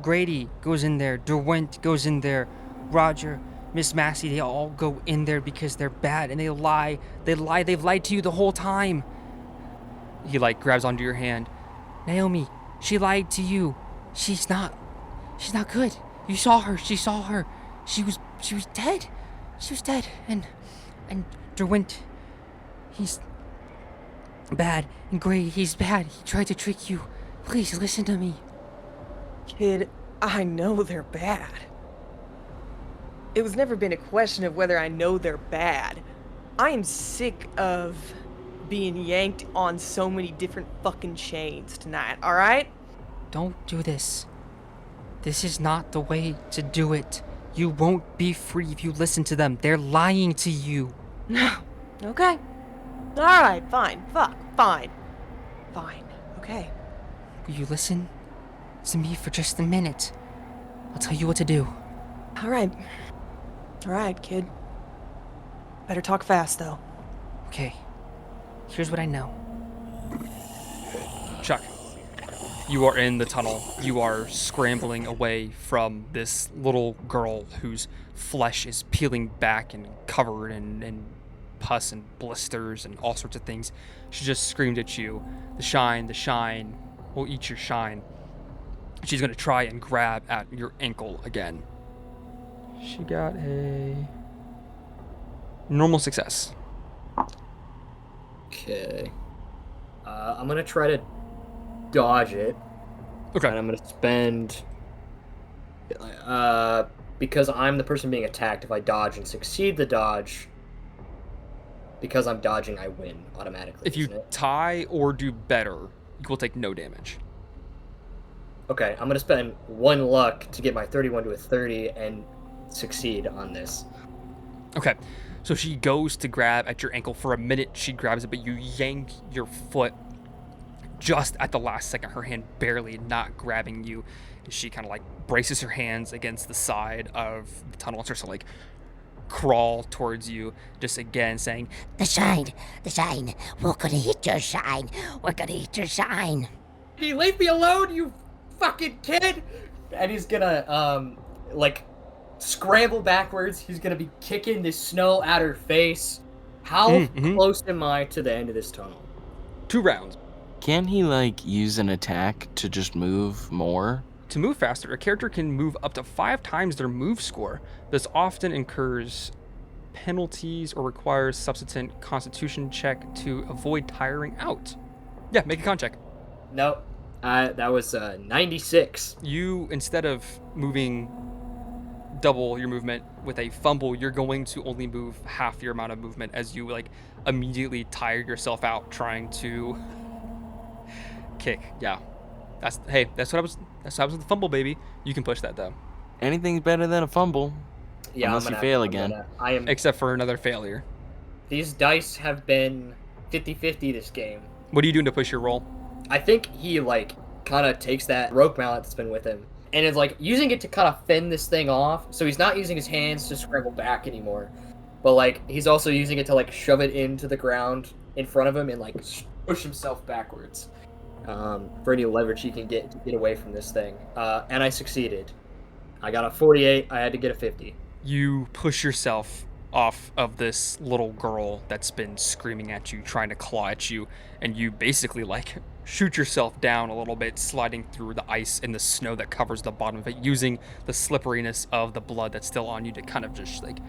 Grady goes in there. Derwent goes in there. Roger, Miss Massey, they all go in there because they're bad and they lie. They lie. They've lied to you the whole time. He like grabs onto your hand. Naomi, she lied to you. She's not good. You saw her. She saw her. She was dead. She was dead. And Derwent, he's bad. And Grady, he's bad. He tried to trick you. Please listen to me. Kid, I know they're bad. It was never been a question of whether I know they're bad. I am sick of being yanked on so many different fucking chains tonight, alright? Don't do this. This is not the way to do it. You won't be free if you listen to them. They're lying to you. No. Okay. Alright, fine. Fuck. Fine. Fine. Okay. Will you listen to me for just a minute? I'll tell you what to do. Alright. Alright, kid. Better talk fast, though. Okay. Here's what I know. Chuck, you are in the tunnel. You are scrambling away from this little girl whose flesh is peeling back and covered in pus and blisters and all sorts of things. She just screamed at you. The shine will eat your shine. She's going to try and grab at your ankle again. She got a normal success. Okay. I'm gonna try to dodge it. Okay. And I'm gonna spend... because I'm the person being attacked, if I dodge and succeed the dodge, because I'm dodging, I win automatically. If you isn't it? tie or do better, you will take no damage. Okay, I'm gonna spend 1 luck to get my 31 to a 30 and succeed on this. Okay, so she goes to grab at your ankle. For a minute, she grabs it, but you yank your foot just at the last second, her hand barely not grabbing you. And she kind of like braces her hands against the side of the tunnel and starts to like crawl towards you, just again saying, The shine, we're gonna eat your shine, we're gonna eat your shine. You leave me alone, you fucking kid! And he's gonna, like, scramble backwards. He's gonna be kicking the snow at her face. How close am I to the end of this tunnel? 2 rounds. Can he, like, use an attack to just move more? To move faster, a character can move up to 5 times their move score. This often incurs penalties or requires subsequent constitution check to avoid tiring out. Yeah, make a con check. Nope. That was 96. You, instead of moving double your movement with a fumble, you're going to only move half your amount of movement as you like immediately tire yourself out trying to kick. Yeah. That's what happens with the fumble, baby. You can push that though. Anything's better than a fumble. Yeah, Unless you fail again. Except for another failure. These dice have been 50-50 this game. What are you doing to push your roll? I think he, like, kind of takes that rope mallet that's been with him and is, like, using it to kind of fend this thing off. So he's not using his hands to scramble back anymore. But, like, he's also using it to, like, shove it into the ground in front of him and, like, push himself backwards. For any leverage he can get to get away from this thing. And I succeeded. I got a 48. I had to get a 50. You push yourself off of this little girl that's been screaming at you, trying to claw at you, and you basically like shoot yourself down a little bit, sliding through the ice and the snow that covers the bottom of it, using the slipperiness of the blood that's still on you to kind of just like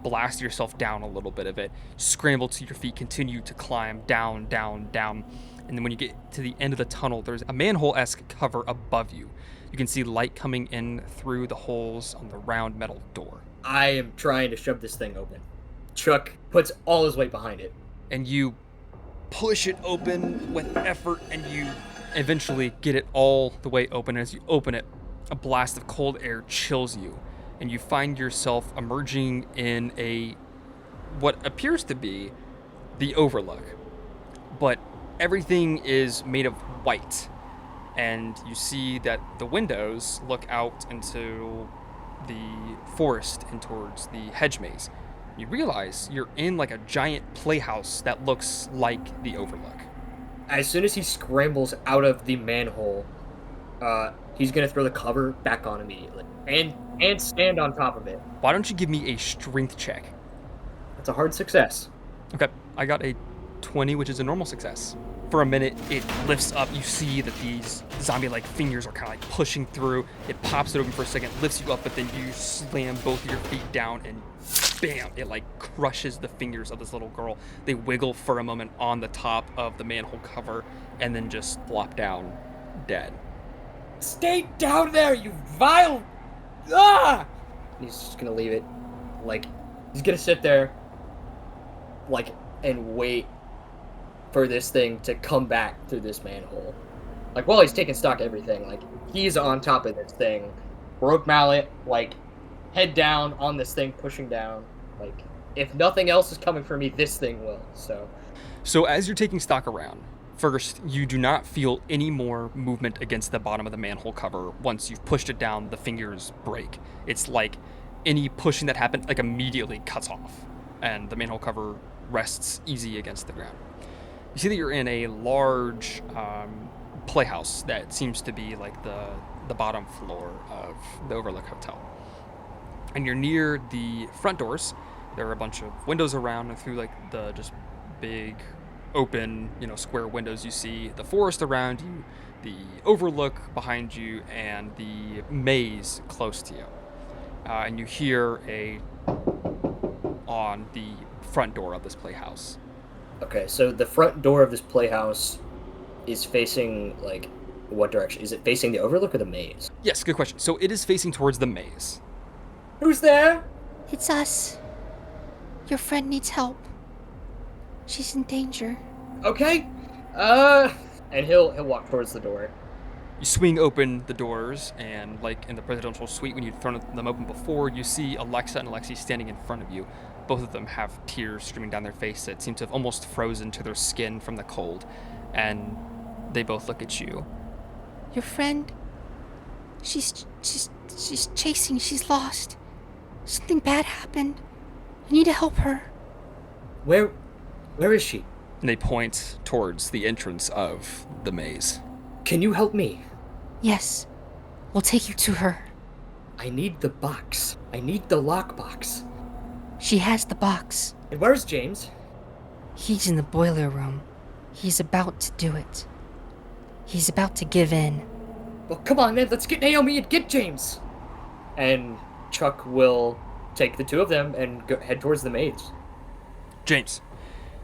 blast yourself down a little bit of it. Scramble to your feet, continue to climb down, down, down. And then when you get to the end of the tunnel, there's a manhole-esque cover above you. You can see light coming in through the holes on the round metal door. I am trying to shove this thing open. Chuck puts all his weight behind it. And you push it open with effort, and you eventually get it all the way open. As you open it, a blast of cold air chills you, and you find yourself emerging in what appears to be the Overlook. But everything is made of white, and you see that the windows look out into the forest and towards the hedge maze. You realize you're in like a giant playhouse that looks like the Overlook. As soon as he scrambles out of the manhole, he's gonna throw the cover back on immediately and stand on top of it. Why don't you give me a strength check? That's a hard success. Okay, I got a 20, which is a normal success. For a minute, it lifts up. You see that these zombie-like fingers are kind of like pushing through. It pops it open for a second, lifts you up, but then you slam both of your feet down and bam, it like crushes the fingers of this little girl. They wiggle for a moment on the top of the manhole cover and then just flop down dead. Stay down there, you vile... Ah! He's just gonna leave it. Like, he's gonna sit there, like, and wait for this thing to come back through this manhole. Like, while he's taking stock of everything, like, he's on top of this thing. Rogue mallet, like, head down on this thing, pushing down. Like, if nothing else is coming for me, this thing will, So as you're taking stock around, first, you do not feel any more movement against the bottom of the manhole cover. Once you've pushed it down, the fingers break. It's like any pushing that happened, like, immediately cuts off, and the manhole cover rests easy against the ground. You see that you're in a large playhouse that seems to be like the bottom floor of the Overlook Hotel. And you're near the front doors. There are a bunch of windows around, and through like the just big open, square windows, you see the forest around you, the Overlook behind you, and the maze close to you. And you hear on the front door of this playhouse. Okay, so the front door of this playhouse is facing, like, what direction? Is it facing the Overlook or the maze? Yes, good question. So it is facing towards the maze. Who's there? It's us. Your friend needs help. She's in danger. Okay. And he'll walk towards the door. You swing open the doors, and like in the presidential suite when you'd thrown them open before, you see Alexa and Alexi standing in front of you. Both of them have tears streaming down their face that seem to have almost frozen to their skin from the cold, and they both look at you. Your friend, she's chasing, she's lost. Something bad happened. You need to help her. Where is she? And they point towards the entrance of the maze. Can you help me? Yes, we'll take you to her. I need the box. I need the lockbox. She has the box. And where's James? He's in the boiler room. He's about to do it. He's about to give in. Well, come on, then. Let's get Naomi and get James. And Chuck will take the two of them and head towards the maze. James,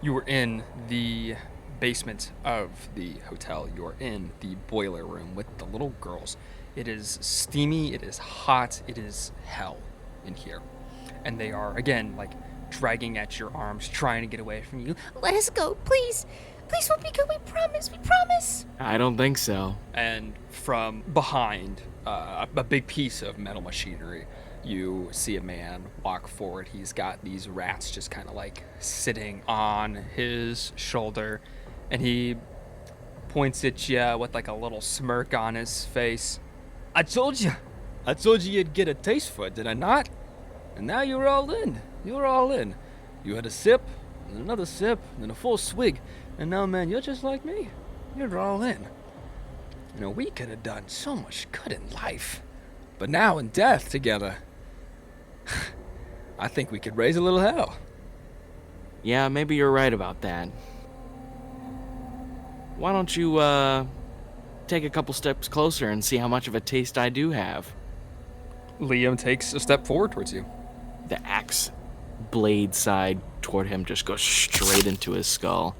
you were in the basement of the hotel. You're in the boiler room with the little girls. It is steamy, it is hot, it is hell in here. And they are, again, like, dragging at your arms, trying to get away from you. Let us go, please. Please let me go, we promise, we promise. I don't think so. And from behind a big piece of metal machinery, you see a man walk forward. He's got these rats just kind of like sitting on his shoulder, and he points at you with like a little smirk on his face. I told you you'd get a taste for it, did I not? And now you're all in. You're all in. You had a sip, and another sip, and a full swig, and now, man, you're just like me. You're all in. We could have done so much good in life, but now in death together, I think we could raise a little hell. Yeah, maybe you're right about that. Why don't you, take a couple steps closer and see how much of a taste I do have? Liam takes a step forward towards you. The axe blade side toward him just goes straight into his skull.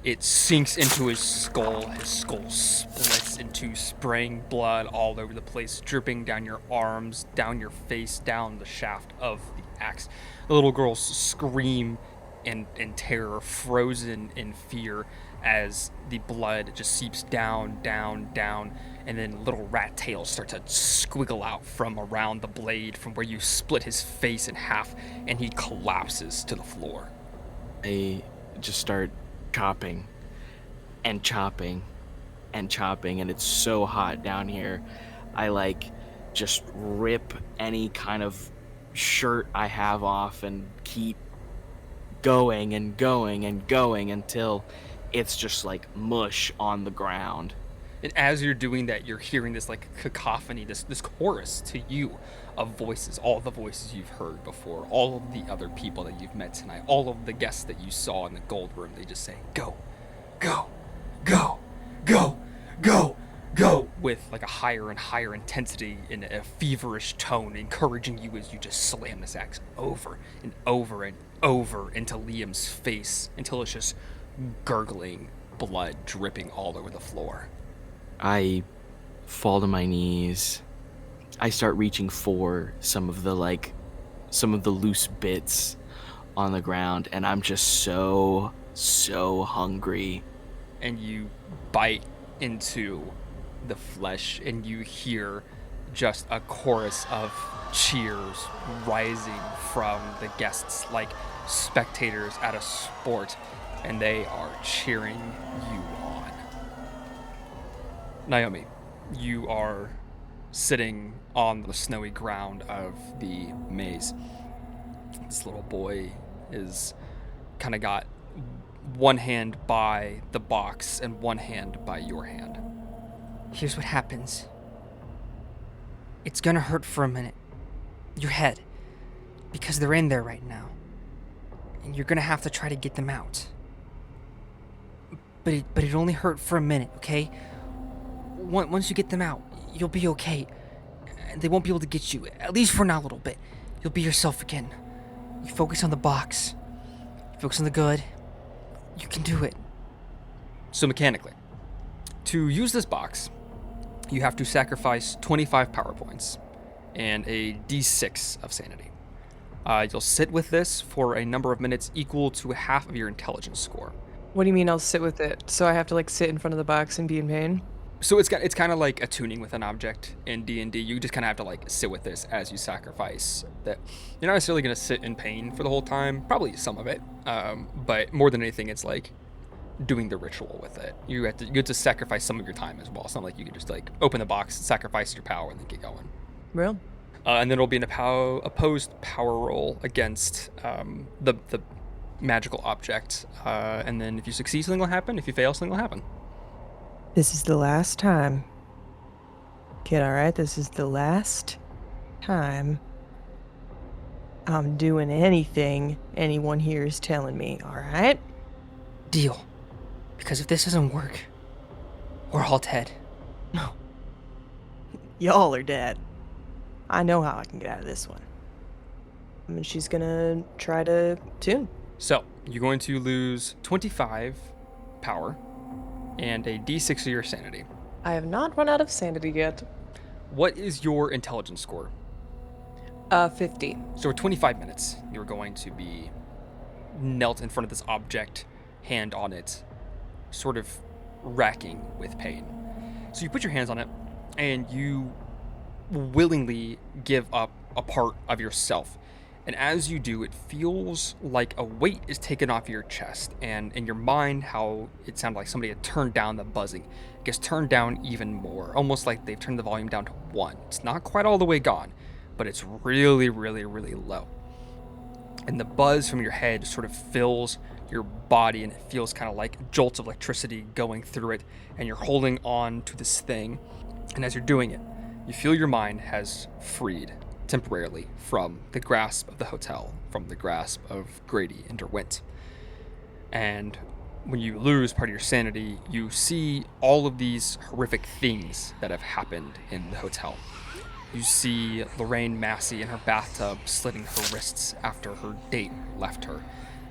It sinks into his skull. His skull splits into spraying blood all over the place, dripping down your arms, down your face, down the shaft of the axe. The little girls scream in terror, frozen in fear, as the blood just seeps down, and then little rat tails start to squiggle out from around the blade from where you split his face in half, and he collapses to the floor. I just start chopping and chopping and chopping, and it's so hot down here. I just rip any kind of shirt I have off and keep going and going and going until it's just like mush on the ground. And as you're doing that, you're hearing this cacophony, this chorus to you of voices, all the voices you've heard before, all of the other people that you've met tonight, all of the guests that you saw in the gold room. They just say, go, go, go, go, go, go, with a higher and higher intensity in a feverish tone, encouraging you as you just slam this axe over and over and over into Liam's face until it's just gurgling blood dripping all over the floor. I fall to my knees. I start reaching for some of the loose bits on the ground, and I'm just so hungry. And you bite into the flesh, and you hear just a chorus of cheers rising from the guests, like spectators at a sport, and they are cheering you on. Naomi, you are sitting on the snowy ground of the maze. This little boy is kind of got one hand by the box and one hand by your hand. Here's what happens. It's gonna hurt for a minute. Your head. Because they're in there right now. And you're gonna have to try to get them out. But it only hurt for a minute, okay? Once you get them out, you'll be okay. They won't be able to get you, at least for now a little bit. You'll be yourself again. You focus on the box. You focus on the good. You can do it. So mechanically, to use this box, you have to sacrifice 25 power points and a d6 of sanity. You'll sit with this for a number of minutes equal to half of your intelligence score. What do you mean I'll sit with it? So I have to sit in front of the box and be in pain? So it's kind of like attuning with an object in D&D. You just kind of have to sit with this as you sacrifice. That you're not necessarily going to sit in pain for the whole time. Probably some of it, but more than anything, it's doing the ritual with it. You have to sacrifice some of your time as well. It's not like you can just open the box, sacrifice your power, and then get going. Real? And then it'll be an opposed power roll against the magical object. And then if you succeed, something will happen. If you fail, something will happen. This is the last time. Kid, alright? This is the last time I'm doing anything anyone here is telling me, alright? Deal. Because if this doesn't work, we're all dead. No. Y'all are dead. I know how I can get out of this one. I mean, she's gonna try to tune. So, you're going to lose 25 power and a d6 of your sanity. I have not run out of sanity yet. What is your intelligence score? 50. So for 25 minutes, you're going to be knelt in front of this object, hand on it, sort of racking with pain. So you put your hands on it, and you willingly give up a part of yourself. And as you do, it feels like a weight is taken off your chest, and in your mind, how it sounded like somebody had turned down the buzzing. It gets turned down even more, almost like they've turned the volume down to 1. It's not quite all the way gone, but it's really, really, really low. And the buzz from your head sort of fills your body, and it feels kind of like jolts of electricity going through it, and you're holding on to this thing. And as you're doing it, you feel your mind has freed temporarily from the grasp of the hotel, from the grasp of Grady and Derwent. And when you lose part of your sanity, you see all of these horrific things that have happened in the hotel. You see Lorraine Massey in her bathtub slitting her wrists after her date left her.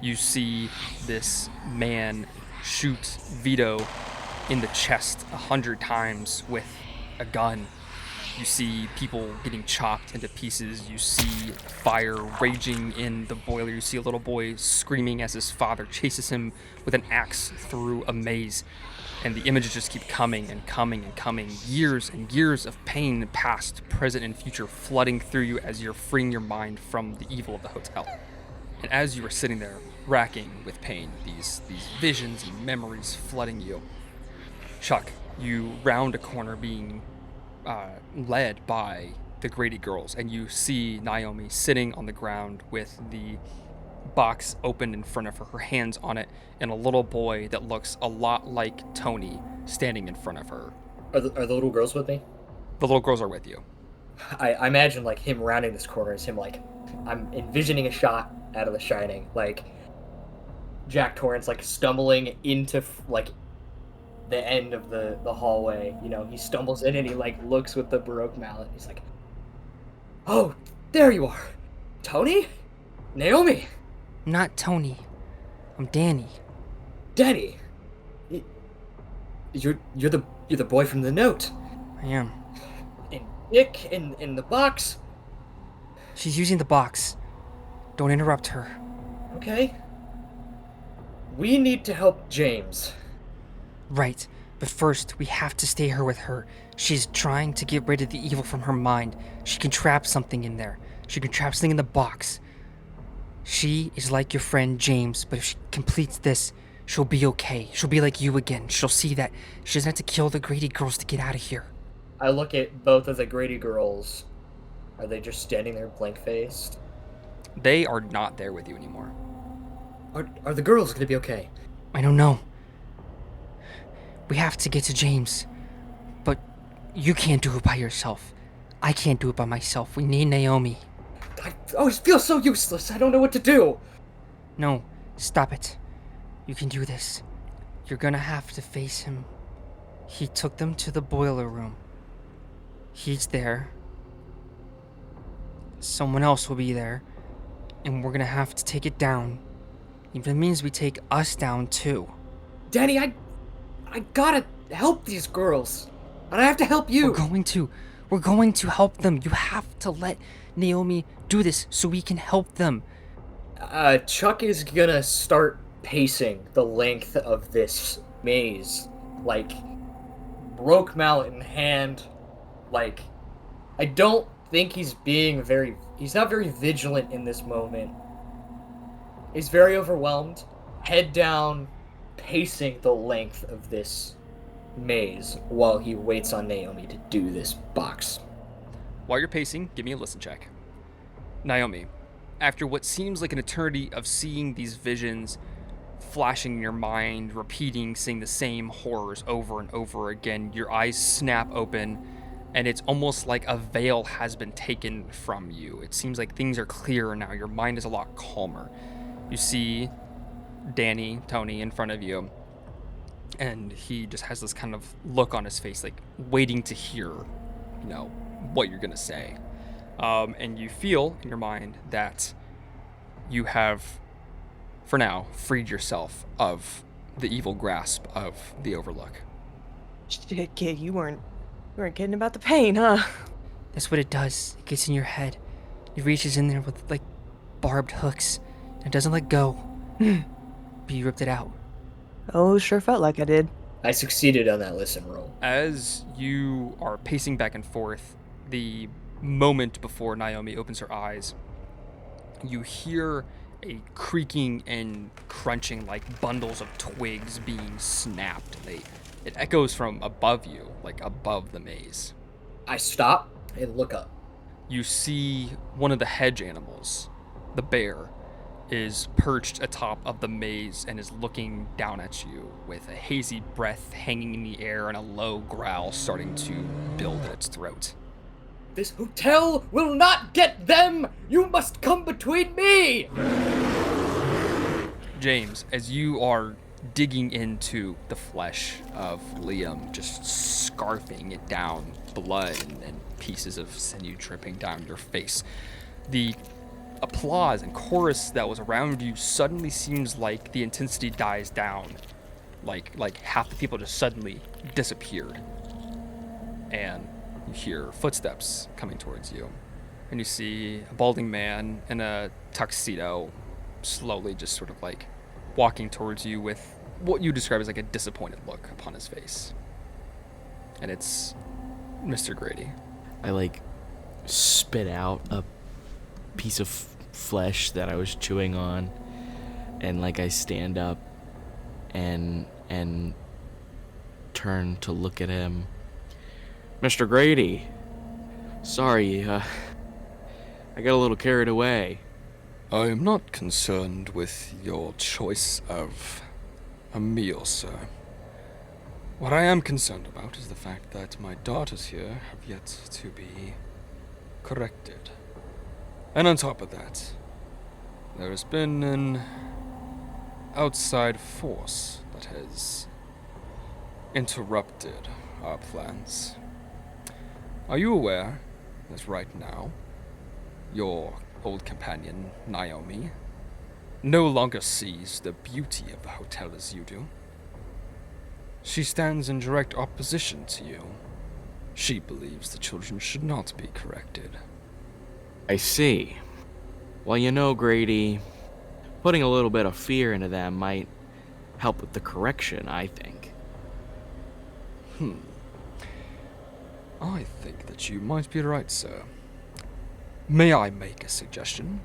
You see this man shoot Vito in the chest 100 times with a gun. You see people getting chopped into pieces. You see fire raging in the boiler. You see a little boy screaming as his father chases him with an axe through a maze. And the images just keep coming and coming and coming. Years and years of pain, past, present, and future, flooding through you as you're freeing your mind from the evil of the hotel. And as you are sitting there, racking with pain, these visions and memories flooding you, Chuck, you round a corner being led by the Grady girls, and you see Naomi sitting on the ground with the box open in front of her, her hands on it, and a little boy that looks a lot like Tony standing in front of her. Are the little girls with me? The little girls are with you. I imagine like him rounding this corner is him like, I'm envisioning a shot out of The Shining, like Jack Torrance like stumbling into like the end of the hallway. You know, he stumbles in and he like looks with the Baroque mallet. He's like, "Oh, there you are, Tony, Naomi." I'm not Tony. I'm Danny. Danny, you're the boy from the note. I am. And Nick in the box. She's using the box. Don't interrupt her. Okay. We need to help James. Right, but first we have to stay here with her. She's trying to get rid of the evil from her mind. She can trap something in there. She can trap something in the box. She is like your friend James, but if she completes this, she'll be okay. She'll be like you again. She'll see that she doesn't have to kill the Grady girls to get out of here. I look at both of the Grady girls. Are they just standing there blank-faced? They are not there with you anymore. Are the girls gonna be okay? I don't know. We have to get to James. But you can't do it by yourself. I can't do it by myself. We need Naomi. I always feel so useless. I don't know what to do. No, stop it. You can do this. You're gonna have to face him. He took them to the boiler room. He's there. Someone else will be there. And we're gonna have to take it down. Even if it means we take us down too. Danny, I gotta help these girls. And I have to help you. We're going to help them. You have to let Naomi do this so we can help them. Chuck is gonna start pacing the length of this maze. Like, broke mallet in hand. Like, I don't think he's not very vigilant in this moment. He's very overwhelmed, head down, pacing the length of this maze while he waits on Naomi to do this box. While you're pacing, give me a listen check. Naomi, after what seems like an eternity of seeing these visions flashing in your mind, repeating, seeing the same horrors over and over again, your eyes snap open, and it's almost like a veil has been taken from you. It seems like things are clearer now. Your mind is a lot calmer. You see Danny, Tony, in front of you, and he just has this kind of look on his face, like waiting to hear, what you're gonna say. And you feel in your mind that you have, for now, freed yourself of the evil grasp of the Overlook. Shit, kid, you weren't kidding about the pain, huh? That's what it does. It gets in your head. It reaches in there with, like, barbed hooks. And it doesn't let go. But you ripped it out. Oh, sure felt like I did. I succeeded on that listen roll. As you are pacing back and forth, the moment before Naomi opens her eyes, you hear a creaking and crunching like bundles of twigs being snapped. It echoes from above you, like above the maze. I stop and look up. You see one of the hedge animals, the bear, is perched atop of the maze and is looking down at you with a hazy breath hanging in the air and a low growl starting to build in its throat. This hotel will not get them! You must come between me! James, as you are digging into the flesh of Liam, just scarfing it down, blood and pieces of sinew dripping down your face, the applause and chorus that was around you suddenly seems like the intensity dies down. Like half the people just suddenly disappeared. And you hear footsteps coming towards you. And you see a balding man in a tuxedo slowly just sort of like walking towards you with what you describe as like a disappointed look upon his face. And it's Mr. Grady. I like spit out a piece of flesh that I was chewing on, and like I stand up and turn to look at him. Mr. Grady, sorry, I got a little carried away. I am not concerned with your choice of a meal, sir. What I am concerned about is the fact that my daughters here have yet to be corrected. And on top of that, there has been an outside force that has interrupted our plans. Are you aware that right now, your old companion, Naomi, no longer sees the beauty of the hotel as you do? She stands in direct opposition to you. She believes the children should not be corrected. I see. Well, you know, Grady, putting a little bit of fear into them might help with the correction, I think. I think that you might be right, sir. May I make a suggestion?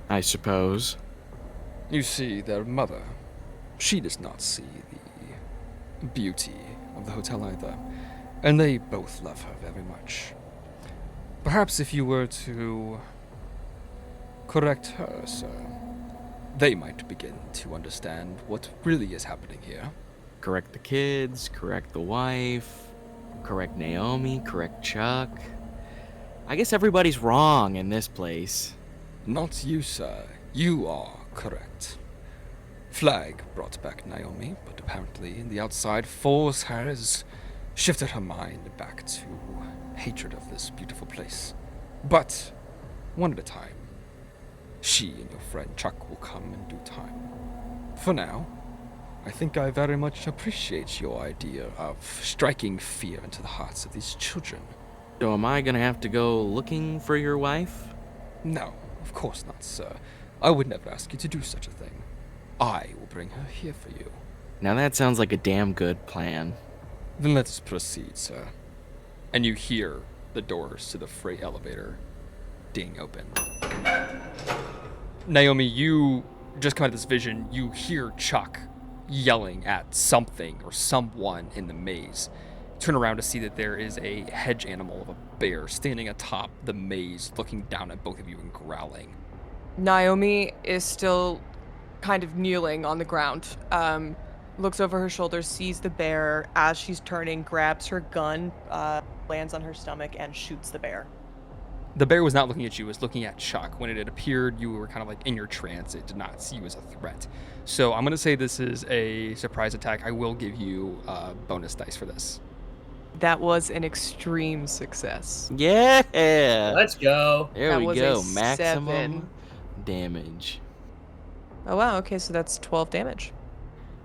I suppose. You see, their mother, she does not see the beauty of the hotel either, and they both love her very much. Perhaps if you were to correct her, sir, they might begin to understand what really is happening here. Correct the kids, correct the wife, correct Naomi, correct Chuck. I guess everybody's wrong in this place. Not you, sir. You are correct. Flag brought back Naomi, but apparently the outside force has shifted her mind back to hatred of this beautiful place. But one at a time. She and your friend Chuck will come in due time. For now, I think I very much appreciate your idea of striking fear into the hearts of these children. So am I gonna have to go looking for your wife? No, of course not, sir. I would never ask you to do such a thing. I will bring her here for you. Now that sounds like a damn good plan. Then let us proceed, sir. And you hear the doors to the freight elevator ding open. Naomi, you just come out of this vision. You hear Chuck yelling at something or someone in the maze. Turn around to see that there is a hedge animal of a bear standing atop the maze, looking down at both of you and growling. Naomi is still kind of kneeling on the ground. Looks over her shoulder, sees the bear as she's turning, grabs her gun, lands on her stomach, and shoots the bear. The bear was not looking at you, it was looking at Chuck. When it had appeared, you were kind of like in your trance. It did not see you as a threat. So I'm going to say this is a surprise attack. I will give you bonus dice for this. That was an extreme success. Yeah! Let's go. There That we was a go. Maximum 7. damage. Oh wow, okay, so that's 12 damage.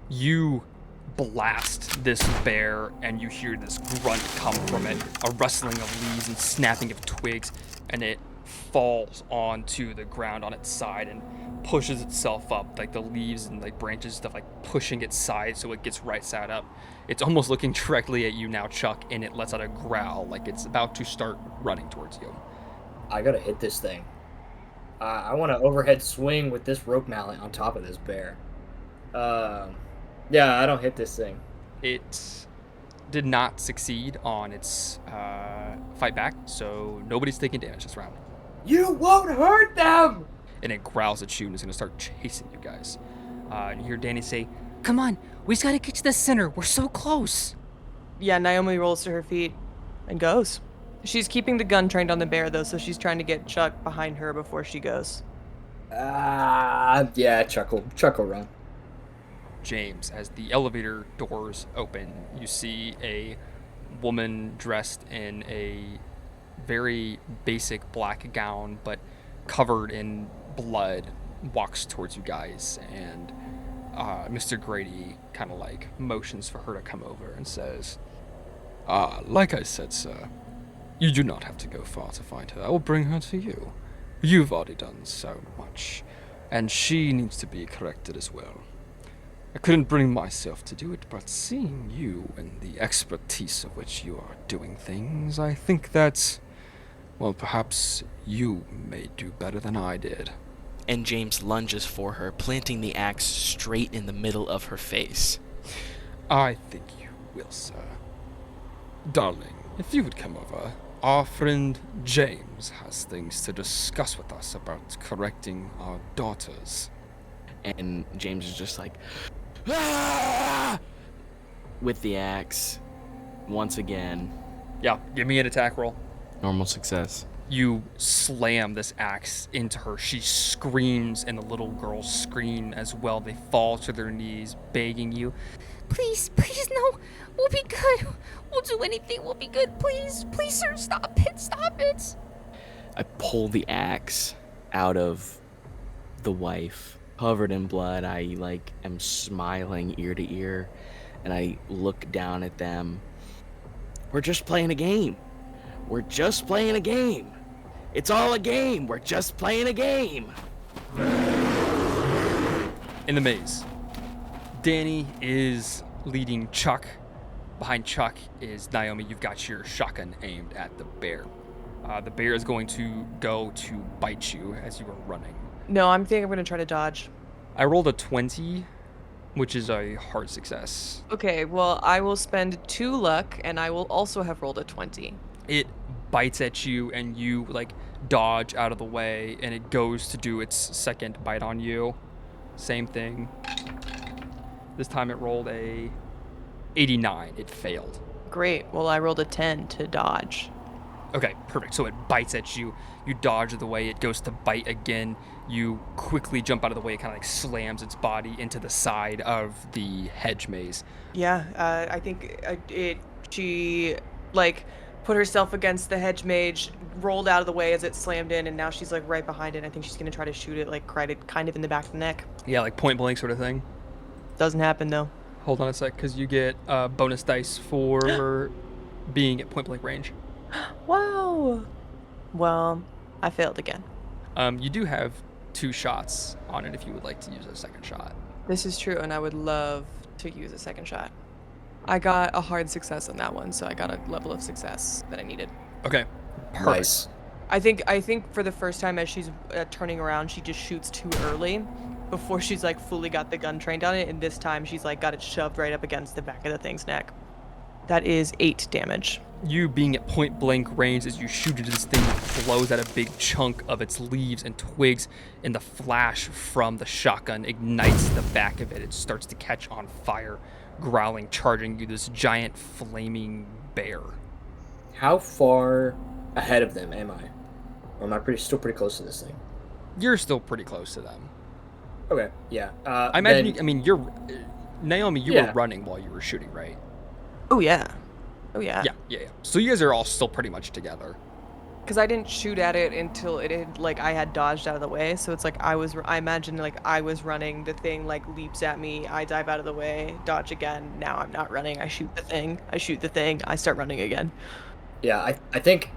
You blast this bear and you hear this grunt come from it, a rustling of leaves and snapping of twigs, and it falls onto the ground on its side and pushes itself up, like the leaves and like branches and stuff like pushing its side so it gets right side up. It's almost looking directly at you now, Chuck, and it lets out a growl like it's about to start running towards you. I gotta hit this thing. I want to overhead swing with this rope mallet on top of this bear. Yeah, I don't hit this thing. It did not succeed on its fight back, so nobody's taking damage this round. You won't hurt them! And it growls at you and is going to start chasing you guys. And you hear Danny say, Come on, we just gotta get to the center. We're so close. Yeah, Naomi rolls to her feet and goes. She's keeping the gun trained on the bear, though, so she's trying to get Chuck behind her before she goes. Yeah, Chuck will run. James, as the elevator doors open, you see a woman dressed in a very basic black gown, but covered in blood, walks towards you guys, and Mr. Grady kind of like motions for her to come over and says, Like I said, sir, you do not have to go far to find her. I will bring her to you. You've already done so much, and she needs to be corrected as well. I couldn't bring myself to do it, but seeing you and the expertise of which you are doing things, I think that, well, perhaps you may do better than I did. And James lunges for her, planting the axe straight in the middle of her face. I think you will, sir. Darling, if you would come over, our friend James has things to discuss with us about correcting our daughters. And James is just like, ah! With the axe, once again. yeah, give me an attack roll. Normal success. You slam this axe into her. She screams, and the little girls scream as well. They fall to their knees, begging you. Please, please, no. We'll be good. We'll do anything. We'll be good. Please, please, sir, stop it. Stop it. I pull the axe out of the wife, covered in blood. I am smiling ear to ear, and I look down at them. We're just playing a game. We're just playing a game. It's all a game. We're just playing a game. In the maze, Danny is leading Chuck. Behind Chuck is Naomi. You've got your shotgun aimed at the bear. The bear is going to go to bite you as you are running. No, I'm going to try to dodge. I rolled a 20, which is a hard success. Okay, well, I will spend 2 luck, and I will also have rolled a 20. It bites at you, and you dodge out of the way, and it goes to do its second bite on you. Same thing. This time it rolled a 89. It failed. Great. Well, I rolled a 10 to dodge. Okay, perfect. So it bites at you. You dodge out of the way. It goes to bite again. You quickly jump out of the way. It kind of slams its body into the side of the hedge maze. Yeah, I think she put herself against the hedge mage, rolled out of the way as it slammed in, and now she's right behind it. I think she's gonna try to shoot it kind of in the back of the neck. Yeah, like point blank sort of thing. Doesn't happen though. Hold on a sec, because you get bonus dice for being at point blank range. Wow. Well, I failed again. You do have 2 shots on it if you would like to use a second shot. This is true, and I would love to use a second shot. I got a hard success on that one, so I got a level of success that I needed. Okay. Perfect. Nice. I think for the first time as she's turning around, she just shoots too early before she's fully got the gun trained on it, and this time she's got it shoved right up against the back of the thing's neck. That is 8 damage. You being at point blank range as you shoot into this thing, blows out a big chunk of its leaves and twigs, and the flash from the shotgun ignites the back of it. It starts to catch on fire, growling, charging you, this giant flaming bear. How far ahead of them am I? Or am I still pretty close to this thing? You're still pretty close to them. Okay, yeah. I imagine you're Naomi, you were running while you were shooting, right? Oh yeah. Oh yeah. Yeah. So you guys are all still pretty much together. Because I didn't shoot at it until it had I had dodged out of the way. So it's I imagine I was running. The thing leaps at me. I dive out of the way, dodge again. Now I'm not running. I shoot the thing. I start running again. Yeah, I think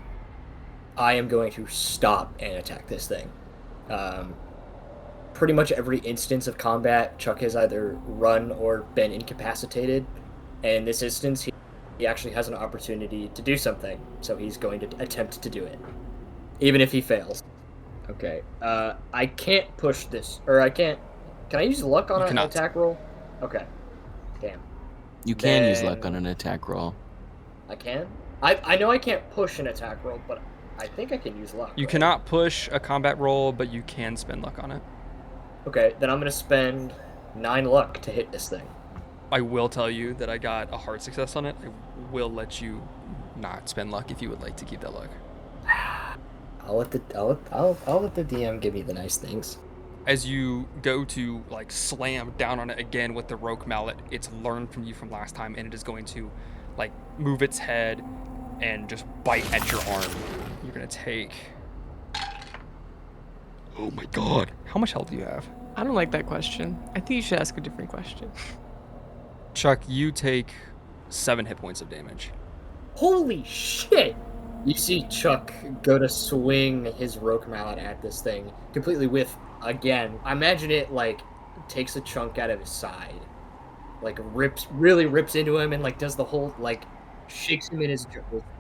I am going to stop and attack this thing. Pretty much every instance of combat, Chuck has either run or been incapacitated. And in this instance, he actually has an opportunity to do something, so he's going to attempt to do it, even if he fails. Okay, I can't push this, or I can't... Can I use luck on an attack roll? Okay, damn. You can use luck on an attack roll. I can? I know I can't push an attack roll, but I think I can use luck. You cannot push a combat roll, but you can spend luck on it. Okay, then I'm going to spend 9 luck to hit this thing. I will tell you that I got a hard success on it. I will let you not spend luck if you would like to keep that luck. I'll let the DM give me the nice things. As you go to like slam down on it again with the rogue mallet, it's learned from you from last time, and it is going to like move its head and just bite at your arm. You're gonna take. Oh my god. How much health do you have? I don't like that question. I think you should ask a different question. Chuck, you take 7 hit points of damage. Holy shit! You see Chuck go to swing his rogue mallet at this thing, completely whiff again. I imagine it like takes a chunk out of his side, like really rips into him, and like does the whole like shakes him in his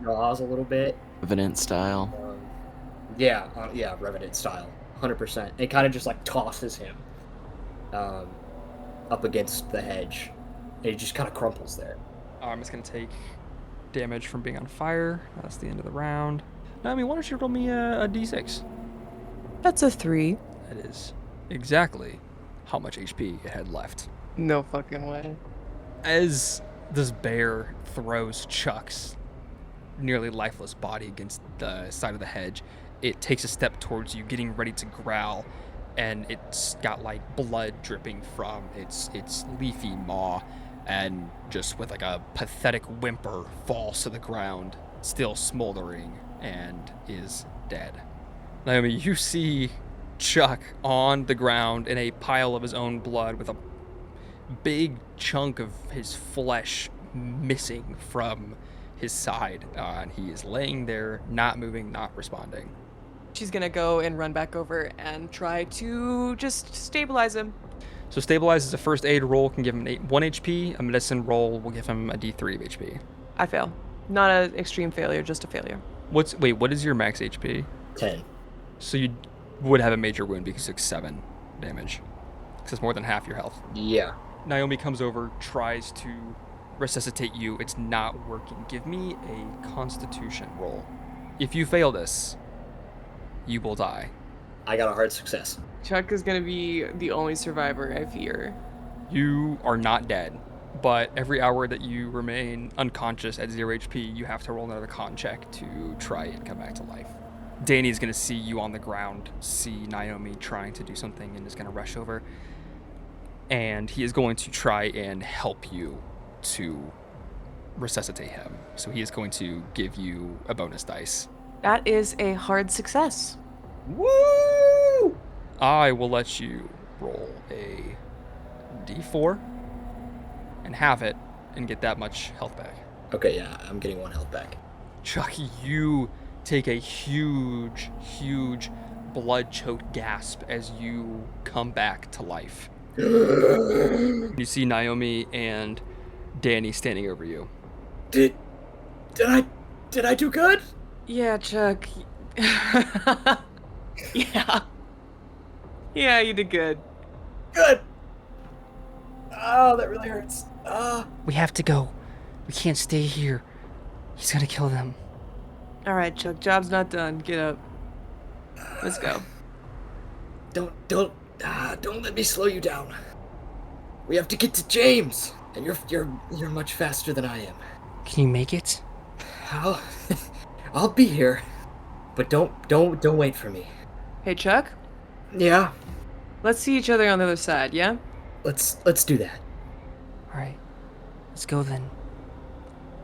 jaws a little bit. Revenant style. Yeah, Revenant style, 100%. It kind of just like tosses him up against the hedge, and he just kind of crumples there. I'm just gonna take damage from being on fire. That's the end of the round. Naomi, why don't you roll me a d6? That's a 3. That is exactly how much HP it had left. No fucking way. As this bear throws Chuck's nearly lifeless body against the side of the hedge, it takes a step towards you, getting ready to growl, and it's got like blood dripping from its leafy maw, and just with like a pathetic whimper falls to the ground, still smoldering, and is dead. Naomi, you see Chuck on the ground in a pile of his own blood with a big chunk of his flesh missing from his side, and he is laying there, not moving, not responding. She's gonna go and run back over and try to just stabilize him. So stabilize is a first aid roll, can give him 1 HP. A medicine roll will give him a D3 of HP. I fail. Not an extreme failure, just a failure. What is your max HP? 10. So you would have a major wound because you took 7 damage. Because it's more than half your health. Yeah. Naomi comes over, tries to resuscitate you. It's not working. Give me a constitution roll. If you fail this, you will die. I got a hard success. Chuck is gonna be the only survivor, I fear. You are not dead, but every hour that you remain unconscious at 0 HP, you have to roll another con check to try and come back to life. Danny's gonna see you on the ground, see Naomi trying to do something, and is gonna rush over. And he is going to try and help you to resuscitate him. So he is going to give you a bonus dice. That is a hard success. Woo! I will let you roll a D4 and have it and get that much health back. Okay, yeah, I'm getting 1 health back. Chuck, you take a huge blood-choked gasp as you come back to life. You see Naomi and Danny standing over you. Did I do good? Yeah, Chuck. Yeah. Yeah, you did good. Good. Oh, that really hurts. We have to go. We can't stay here. He's gonna kill them. All right, Chuck, job's not done. Get up. Let's go. Don't let me slow you down. We have to get to James, and you're much faster than I am. Can you make it? I'll be here, but don't wait for me. Hey, Chuck, Yeah, let's see each other on the other side, yeah? let's do that. All right. Let's go then.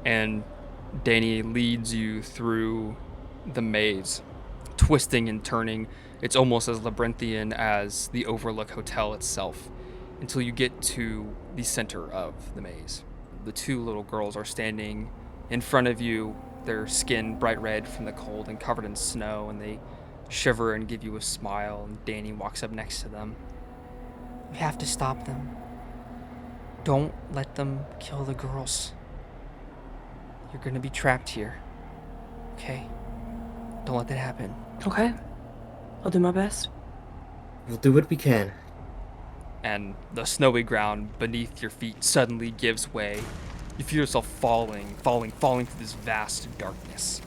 And Danny leads you through the maze, twisting and turning. It's almost as labyrinthian as the Overlook Hotel itself, until you get to the center of the maze. The 2 little girls are standing in front of you, their skin bright red from the cold and covered in snow, and they shiver and give you a smile, and Danny walks up next to them. We have to stop them. Don't let them kill the girls. You're gonna be trapped here. Okay? Don't let that happen. Okay. I'll do my best. We'll do what we can. And the snowy ground beneath your feet suddenly gives way. You feel yourself falling through this vast darkness.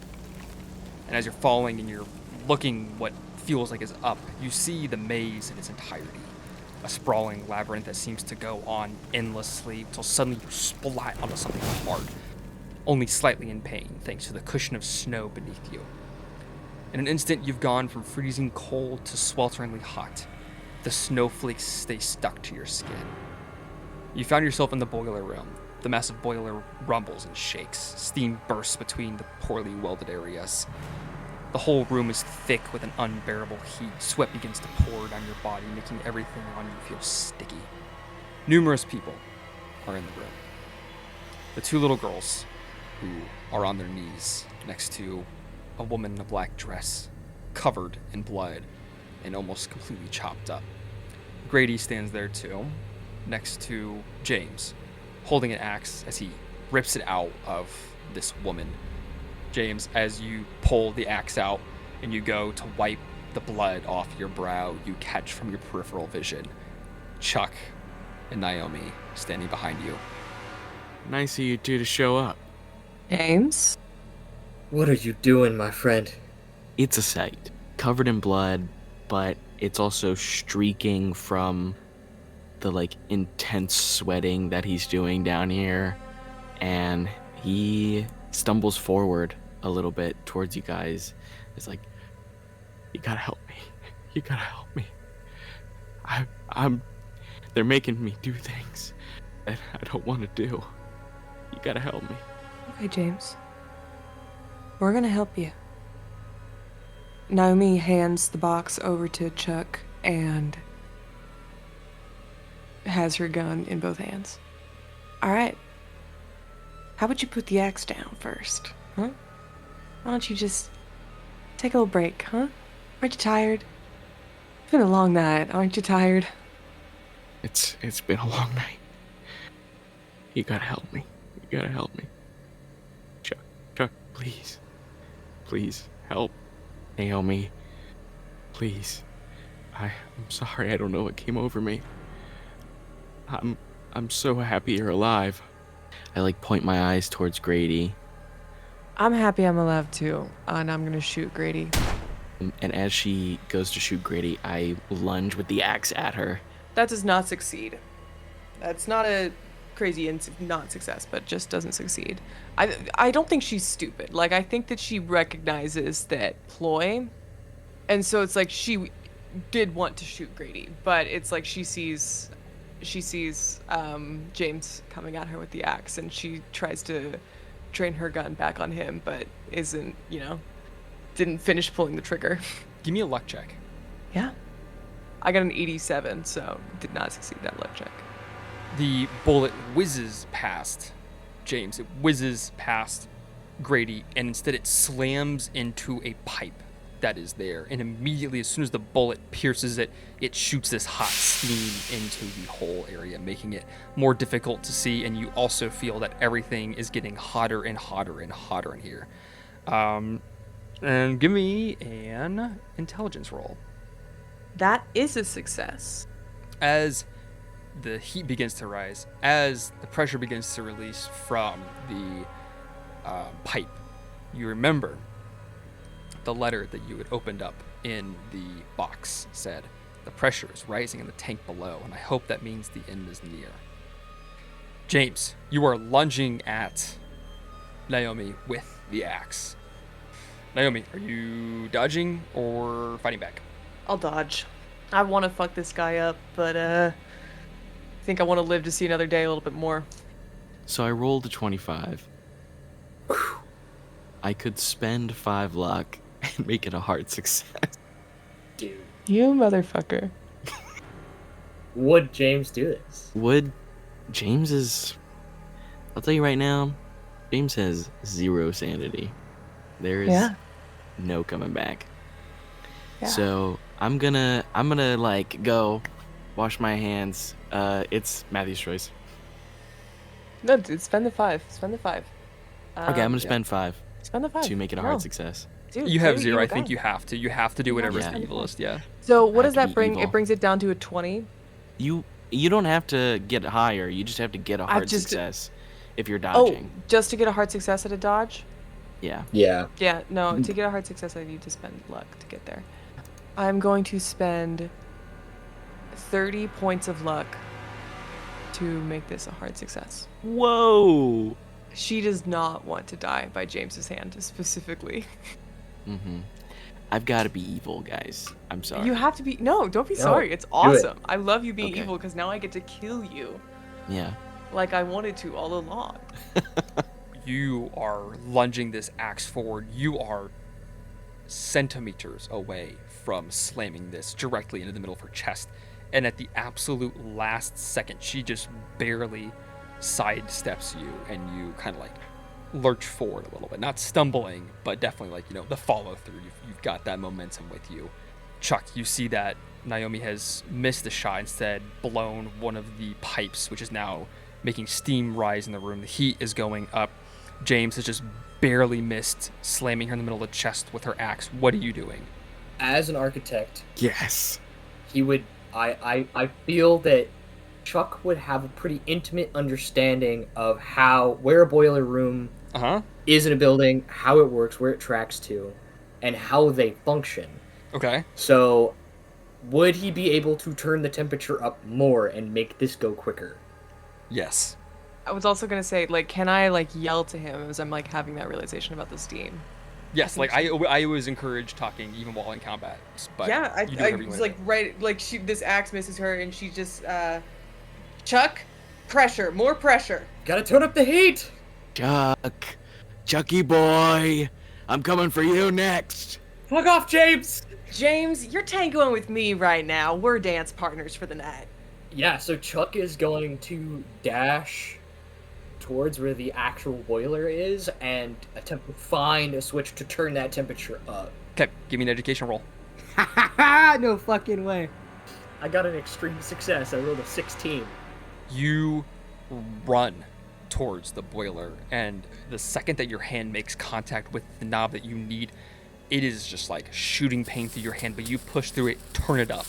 And as you're falling and you're looking what feels like is up, you see the maze in its entirety. A sprawling labyrinth that seems to go on endlessly until suddenly you splat onto something hard. only slightly in pain thanks to the cushion of snow beneath you. In an instant, you've gone from freezing cold to swelteringly hot. The snowflakes stay stuck to your skin. You found yourself in the boiler room. The massive boiler rumbles and shakes. Steam bursts between the poorly welded areas. The whole room is thick with an unbearable heat. Sweat begins to pour down your body, making everything on you feel sticky. Numerous people are in the room. The two little girls who are on their knees next to a woman in a black dress, covered in blood and almost completely chopped up. Grady stands there too, next to James, holding an axe as he rips it out of this woman. James, as you pull the axe out and you go to wipe the blood off your brow, you catch from your peripheral vision Chuck and Naomi standing behind you. Nice of you two to show up. James? What are you doing, my friend? It's a sight. Covered in blood, but it's also streaking from the intense sweating that he's doing down here. And he stumbles forward a little bit towards you guys. It's like, you gotta help me. You gotta help me. They're making me do things that I don't want to do. You gotta help me. Okay, James. We're gonna help you. Naomi hands the box over to Chuck and has her gun in both hands. All right. How about you put the axe down first, huh? Why don't you just take a little break, huh? Aren't you tired? It's been a long night. Aren't you tired? It's been a long night. You gotta help me. You gotta help me. Chuck, please. Please, help. Naomi, please. I'm sorry, I don't know what came over me. I'm so happy you're alive. I point my eyes towards Grady. I'm happy I'm alive too, and I'm gonna shoot Grady. And as she goes to shoot Grady, I lunge with the axe at her. That does not succeed. That's not a crazy not success, but just doesn't succeed. I don't think she's stupid. I think that she recognizes that ploy, and so it's like she did want to shoot Grady, but it's like she sees James coming at her with the axe, and she tries to train her gun back on him, but didn't finish pulling the trigger. Give me a luck check. Yeah. I got an 87, so did not succeed that luck check. The bullet whizzes past James. It whizzes past Grady, and instead it slams into a pipe that is there. And immediately, as soon as the bullet pierces it, it shoots this hot steam into the whole area, making it more difficult to see. And you also feel that everything is getting hotter and hotter and hotter in here. And give me an intelligence roll. That is a success. As the heat begins to rise, as the pressure begins to release from the pipe, you remember the letter that you had opened up in the box said, "The pressure is rising in the tank below, and I hope that means the end is near." James, you are lunging at Naomi with the axe. Naomi, are you dodging or fighting back? I'll dodge. I want to fuck this guy up, but I think I want to live to see another day a little bit more. So I rolled a 25. I could spend 5 luck and make it a hard success. Dude. You motherfucker. Would James do this? James is... I'll tell you right now, James has 0 sanity. There is no coming back. Yeah. So I'm gonna go wash my hands. It's Matthew's choice. No, dude, spend the 5. Spend the 5. Okay, I'm gonna spend 5 Spend the 5. to make it a hard success. Dude, You have there 0. I go. think you have to. You have to do whatever's Yeah. the evilest. Yeah. So what I does have to that be bring? evil. It brings it down to a 20. You don't have to get higher. You just have to get a hard success if you're Oh, dodging. just to get a hard success at a dodge? Yeah. Yeah. Yeah, no, to get a hard success, I need to spend luck to get there. I'm going to spend 30 points of luck to make this a hard success. Whoa. She does not want to die by James's hand, specifically. Mm-hmm. I've got to be evil, guys. I'm sorry. You have to be. No, don't be No, sorry. It's do it. awesome. I love you being Okay. evil because now I get to kill you Yeah. like I wanted to all along. You are lunging this axe forward. You are centimeters away from slamming this directly into the middle of her chest. And at the absolute last second, she just barely sidesteps you, and you kind of like lurch forward a little bit. Not stumbling, but definitely like, the follow through. You've got that momentum with you. Chuck, you see that Naomi has missed the shot, instead blown one of the pipes, which is now making steam rise in the room. The heat is going up. James has just barely missed slamming her in the middle of the chest with her axe. What are you doing? As an architect, Yes. he would. I feel that Chuck would have a pretty intimate understanding of where a boiler room is in a building, how it works, where it tracks to, and how they function. Okay. So, would he be able to turn the temperature up more and make this go quicker? Yes. I was also gonna say, like, can I like yell to him as I'm like having that realization about the steam? Yes, like I always encourage talking even while in combat. But Yeah, you do I whatever you was wanna like, right, like this axe misses her, and she just, Chuck, pressure, more pressure. Gotta turn up the heat! Chucky boy, I'm coming for you next. Fuck off, James! James, you're tangoing with me right now. We're dance partners for the night. Yeah, so Chuck is going to dash towards where the actual boiler is and attempt to find a switch to turn that temperature up. Okay, give me an education roll. No fucking way. I got an extreme success. I rolled a 16. You run towards the boiler, and the second that your hand makes contact with the knob that you need, it is just like shooting pain through your hand, but you push through it, turn it up,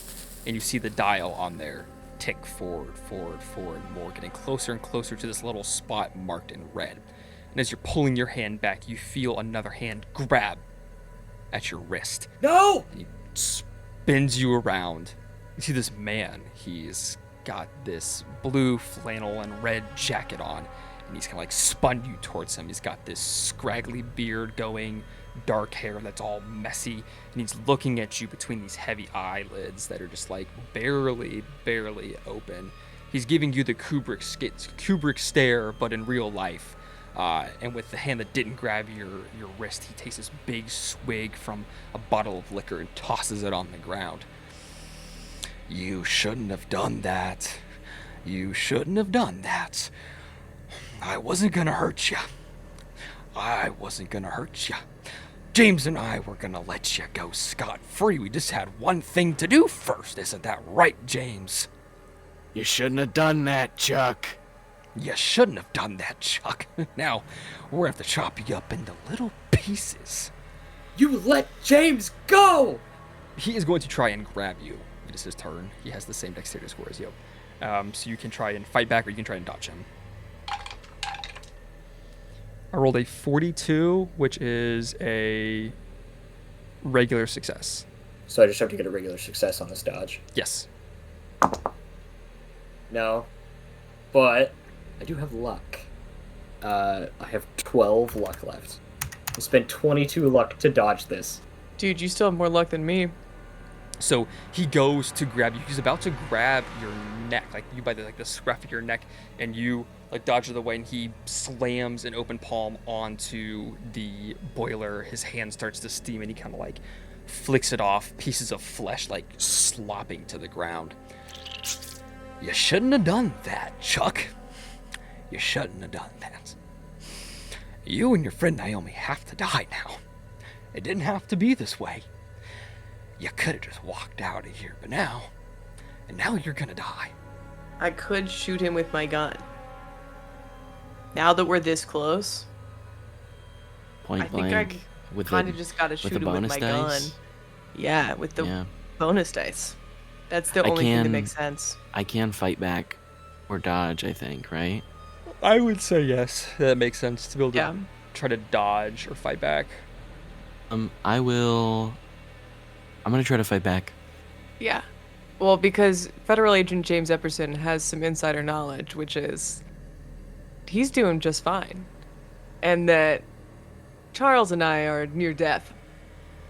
and you see the dial on there tick forward, more, getting closer and closer to this little spot marked in red. And as you're pulling your hand back, you feel another hand grab at your wrist. No! He spins you around. You see this man. He's got this blue flannel and red jacket on, and he's kind of like spun you towards him. He's got this scraggly beard going, dark hair that's all messy, and he's looking at you between these heavy eyelids that are just like barely open. He's giving you the Kubrick stare, but in real life. And with the hand that didn't grab your wrist, he takes this big swig from a bottle of liquor and tosses it on the ground. You shouldn't have done that. You shouldn't have done that. I wasn't gonna hurt you. I wasn't gonna hurt you. James and I were gonna let you go scot-free. We just had one thing to do first. Isn't that right, James? You shouldn't have done that, Chuck. You shouldn't have done that, Chuck. Now, we're gonna have to chop you up into little pieces. You let James go! He is going to try and grab you. It is his turn. He has the same dexterity score as you. So you can try and fight back, or you can try and dodge him. I rolled a 42, which is a regular success. So I just have to get a regular success on this dodge. Yes. No. But I do have luck. I have 12 luck left. I spent 22 luck to dodge this. Dude, you still have more luck than me. So he goes to grab you. He's about to grab your neck, like you by the scruff of your neck, and you like dodge it away, and he slams an open palm onto the boiler. His hand starts to steam, and he kind of like flicks it off, pieces of flesh like slopping to the ground. You shouldn't have done that, Chuck. You shouldn't have done that. You and your friend Naomi have to die now. It didn't have to be this way. You could have just walked out of here, but now you're gonna die. I could shoot him with my gun. Now that we're this close, Point I think blank. I with kind the, of just gotta with shoot the him with bonus my dice? gun. Yeah, with the Yeah. bonus dice. That's the I only thing that can- makes sense. I can fight back or dodge, I think, right? I would say yes. That makes sense to be able to Yeah. try to dodge or fight back. I'm gonna try to fight back. Yeah. Well, because Federal Agent James Epperson has some insider knowledge, which is he's doing just fine. and that Charles and I are near death.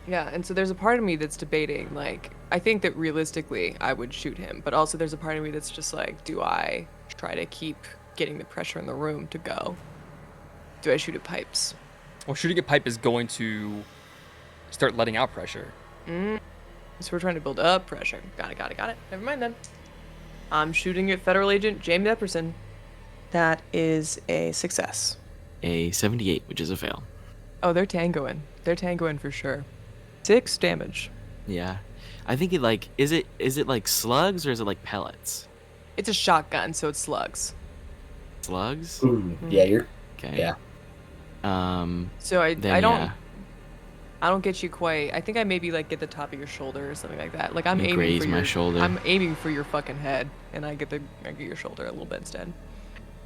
Yeah, and so there's a part of me that's debating, like, I think that realistically I would shoot him, but also there's a part of me that's just like, do I try to keep getting the pressure in the room to go? Do I shoot at pipes? Well, shooting a pipe is going to start letting out pressure. So we're trying to build up pressure. Got it. Never mind then. I'm shooting at Federal Agent James Epperson. That is a success. A 78, which is a fail. Oh, they're tangoing. They're tangoing for sure. 6 damage. Yeah. I think it like is it like slugs or is it like pellets? It's a shotgun, so it's slugs. Slugs? Yeah, you're. Okay. Yeah. So I Then, don't yeah. I don't get you quite. I think I maybe like get the top of your shoulder or something like that. Like I'm You aiming graze for my your shoulder. I'm aiming for your fucking head, and I get your shoulder a little bit instead.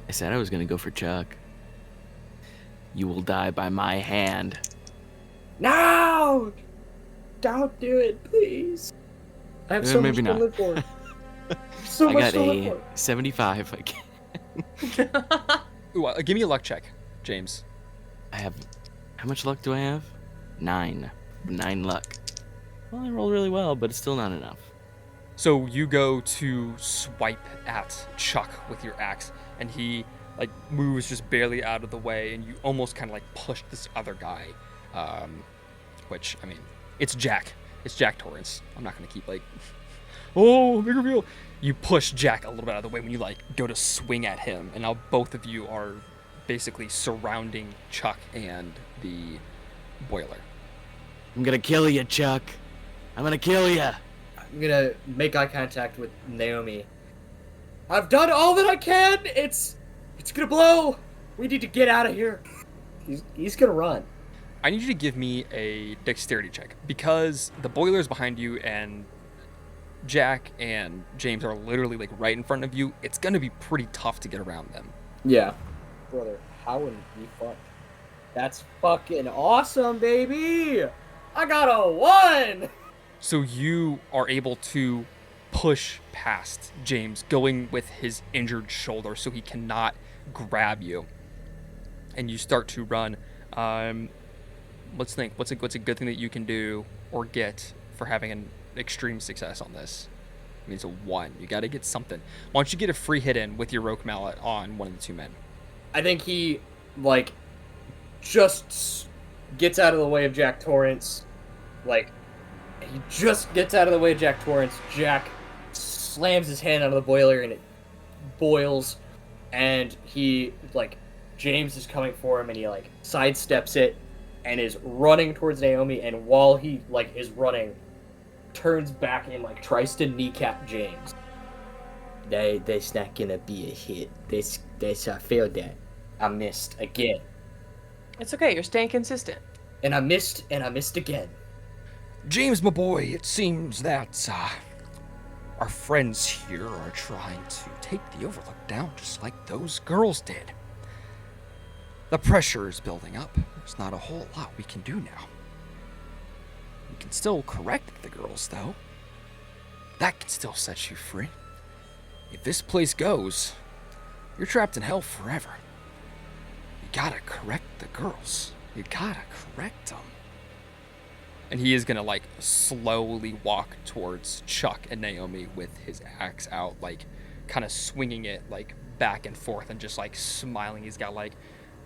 I said I was gonna go for Chuck. You will die by my hand. No! Don't do it, please. I have so much maybe to not. live for. So I much got to live a 75. Ooh, give me a luck check, James. I have. How much luck do I have? 9. 9 luck. Well, I rolled really well, but it's still not enough. So you go to swipe at Chuck with your axe, and he like moves just barely out of the way, and you almost kind of like push this other guy, which I mean, it's Jack. It's Jack Torrance. I'm not gonna keep like, oh, big reveal. You push Jack a little bit out of the way when you like go to swing at him, and now both of you are basically surrounding Chuck and the boiler. I'm gonna kill you, Chuck. I'm gonna kill you. I'm gonna make eye contact with Naomi. I've done all that I can. It's gonna blow. We need to get out of here. He's gonna run. I need you to give me a dexterity check because the boiler's behind you and Jack and James are literally like right in front of you. It's gonna be pretty tough to get around them. Yeah. Brother, how in the fuck? That's fucking awesome, baby! I got a 1! So you are able to push past James, going with his injured shoulder so he cannot grab you. And you start to run. Let's think. What's a good thing that you can do or get for having an extreme success on this? I mean, it's a 1. You got to get something. Why don't you get a free hit in with your rogue mallet on one of the 2 men? I think he, like, just gets out of the way of Jack Torrance. Like, he just gets out of the way of Jack Torrance. Jack slams his hand onto the boiler and it boils. And he, like, James is coming for him and he, like, sidesteps it and is running towards Naomi. And while he, like, is running, turns back and, like, tries to kneecap James. That's not gonna be a hit. That's I failed that. I missed again. It's okay. You're staying consistent. And I missed again. James, my boy, it seems that our friends here are trying to take the Overlook down just like those girls did. The pressure is building up. There's not a whole lot we can do now. We can still correct the girls, though. That can still set you free. If this place goes, you're trapped in hell forever. You gotta correct the girls. You gotta correct them. And he is gonna like slowly walk towards Chuck and Naomi with his axe out, like kind of swinging it like back and forth and just like smiling. He's got like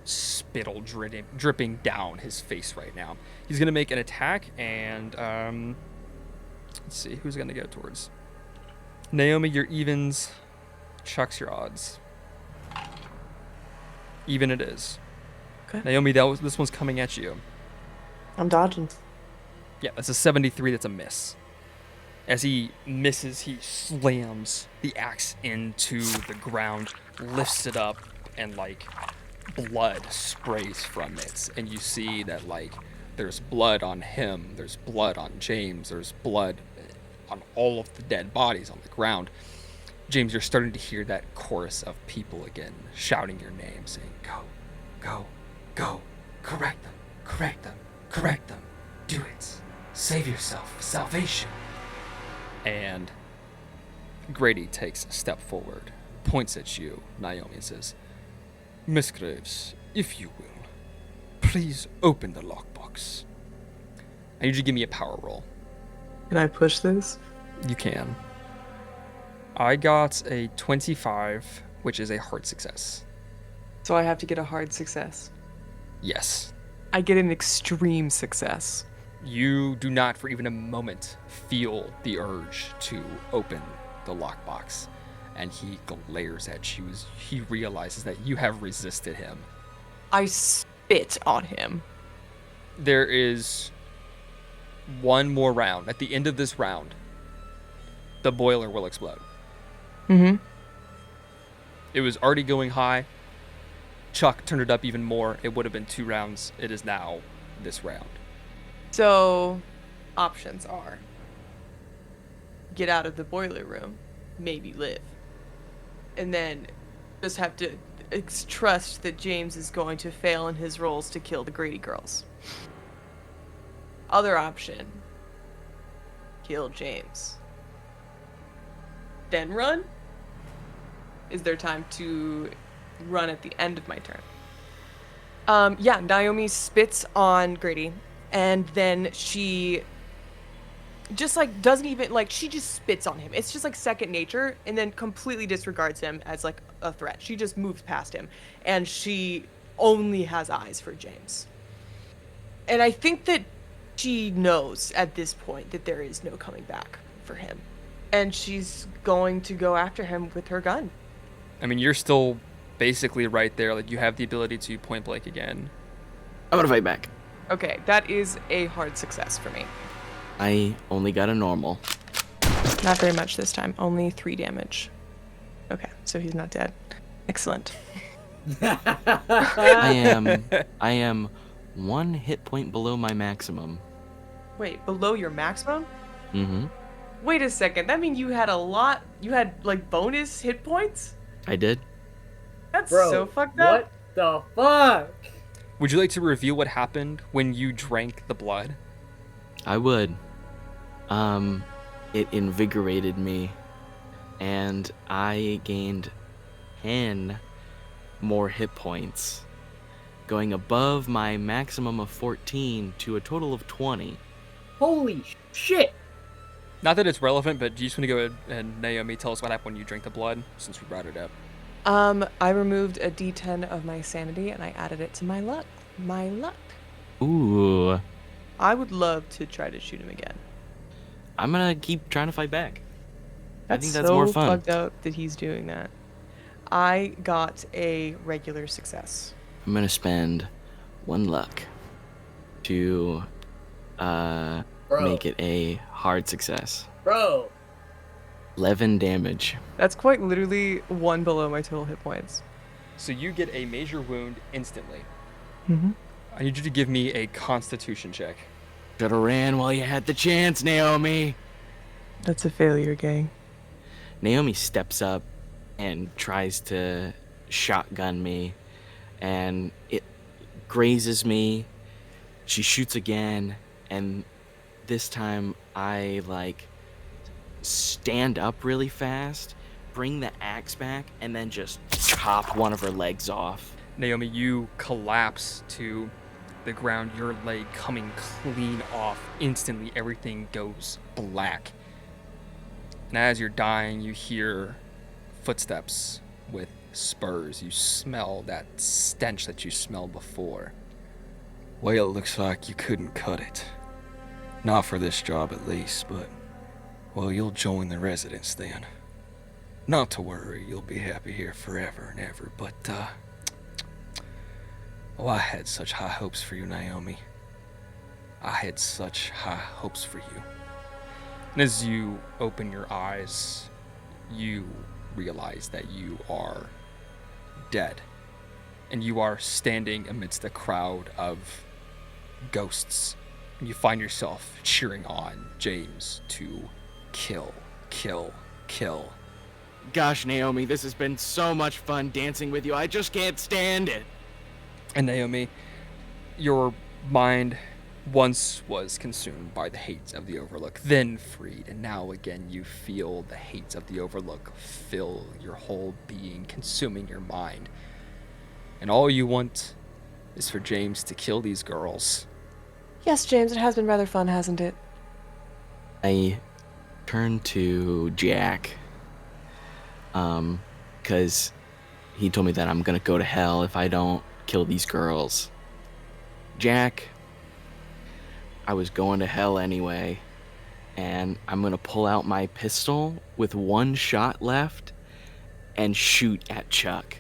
spittle dripping down his face right now. He's gonna make an attack and let's see who's gonna go towards. Naomi, your evens. Chuck's your odds. Even it is. Okay. Naomi, this one's coming at you. I'm dodging. Yeah, that's a 73. That's a miss. As he misses, he slams the axe into the ground, lifts it up, and like blood sprays from it. And you see that like there's blood on him, there's blood on James, there's blood on all of the dead bodies on the ground. James, you're starting to hear that chorus of people again shouting your name, saying, "Go, go, go, correct them, correct them, correct them, do it, save yourself, salvation." And Grady takes a step forward, points at you, Naomi, and says, "Miss Grayves, if you will, please open the lockbox. I need you to give me a power roll. Can I push this? You can. I got a 25, which is a hard success. So I have to get a hard success. Yes. I get an extreme success. You do not for even a moment feel the urge to open the lockbox. And he glares at you as he realizes that you have resisted him. I spit on him. There is one more round. At the end of this round, the boiler will explode. Mm-hmm. It was already going high. Chuck turned it up even more. It would have been 2 rounds. It is now this round. So, options are get out of the boiler room, maybe live. And then just have to trust that James is going to fail in his roles to kill the Grady girls. Other option, kill James. Then run? Is there time to run at the end of my turn? Yeah, Naomi spits on Grady, and then she just like doesn't even like she just spits on him. It's just like second nature, and then completely disregards him as like a threat. She just moves past him, and she only has eyes for James. And I think that she knows at this point that there is no coming back for him, and she's going to go after him with her gun. I mean, you're still basically right there. Like, you have the ability to point blank again. I'm gonna fight back. Okay, that is a hard success for me. I only got a normal. Not very much this time. Only 3 damage. Okay, so he's not dead. Excellent. I am 1 hit point below my maximum. Wait, below your maximum? Mm-hmm. Wait a second, that means you had like bonus hit points? I did. That's Bro, so fucked up. what the fuck? Would you like to reveal what happened when you drank the blood? I would. It invigorated me, and I gained 10 more hit points, going above my maximum of 14 to a total of 20. Holy shit! Not that it's relevant, but do you just want to go ahead and, Naomi, tell us what happened when you drank the blood, since we brought it up? I removed a D10 of my sanity and I added it to my luck. My luck. Ooh. I would love to try to shoot him again. I'm gonna keep trying to fight back. I think that's so more fun. Fucked up that he's doing that. I got a regular success. I'm gonna spend 1 luck to make it a hard success. Bro! 11 damage. That's quite literally 1 below my total hit points. So you get a major wound instantly. Mm-hmm. I need you to give me a constitution check. Should've ran while you had the chance, Naomi. That's a failure, gang. Naomi steps up and tries to shotgun me, and it grazes me. She shoots again, and this time I stand up really fast, bring the axe back, and then just chop one of her legs off. Naomi, you collapse to the ground, your leg coming clean off. Instantly, everything goes black. And as you're dying, you hear footsteps with spurs. You smell that stench that you smelled before. Well, it looks like you couldn't cut it. Not for this job, at least, but... well, you'll join the residents then. Not to worry, you'll be happy here forever and ever, but, oh, I had such high hopes for you, Naomi. I had such high hopes for you. And as you open your eyes, you realize that you are dead. And you are standing amidst a crowd of ghosts. And you find yourself cheering on James to kill, kill, kill. Gosh, Naomi, this has been so much fun dancing with you. I just can't stand it. And Naomi, your mind once was consumed by the hate of the Overlook, then freed, and now again you feel the hate of the Overlook fill your whole being, consuming your mind. And all you want is for James to kill these girls. Yes, James, it has been rather fun, hasn't it? I turn to Jack, because he told me that I'm gonna go to hell if I don't kill these girls. Jack, I was going to hell anyway, and I'm gonna pull out my pistol with one shot left and shoot at Chuck.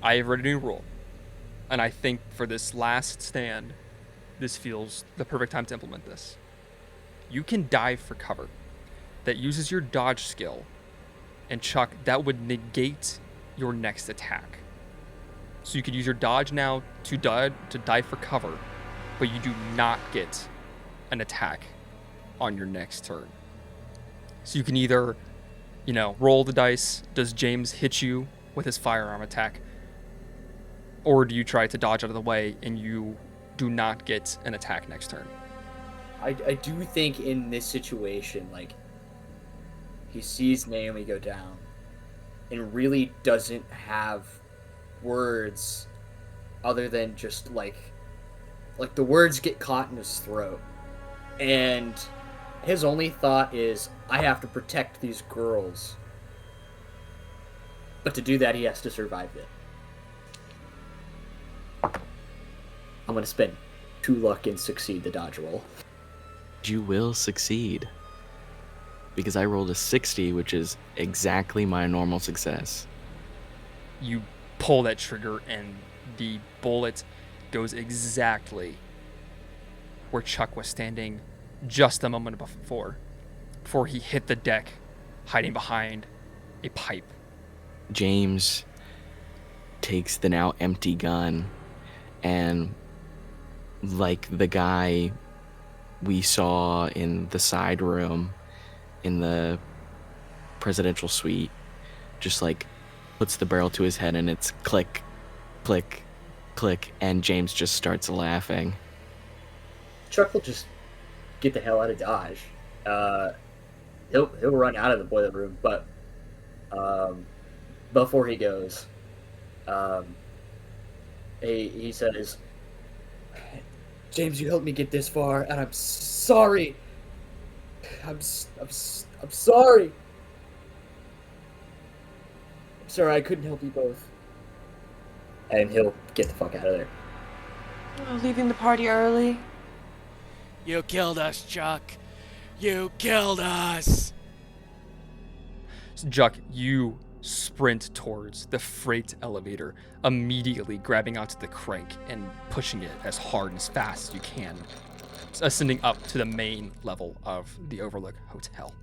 I have read a new rule, and I think for this last stand, this feels the perfect time to implement this. You can dive for cover. That uses your dodge skill, and Chuck, that would negate your next attack. So you could use your dodge now to dive for cover, but you do not get an attack on your next turn. So you can either, roll the dice. Does James hit you with his firearm attack? Or do you try to dodge out of the way and you do not get an attack next turn? I do think in this situation, like, he sees Naomi go down and really doesn't have words other than just like the words get caught in his throat, and his only thought is, I have to protect these girls, but to do that he has to survive it. I'm gonna spend 2 luck and succeed the dodge roll. You will succeed, because I rolled a 60, which is exactly my normal success. You pull that trigger and the bullet goes exactly where Chuck was standing just a moment before he hit the deck, hiding behind a pipe. James takes the now empty gun, and like the guy we saw in the side room in the presidential suite, just like puts the barrel to his head, and it's click, click, click, and James just starts laughing. Chuck will just get the hell out of Dodge. He'll run out of the boiler room, but before he goes, he says, "James, you helped me get this far, and I'm sorry. I'm sorry. I'm sorry I couldn't help you both." And he'll get the fuck out of there. Oh, leaving the party early. You killed us, Chuck. You killed us. So Chuck, you sprint towards the freight elevator, immediately grabbing onto the crank and pushing it as hard and as fast as you can, ascending up to the main level of the Overlook Hotel.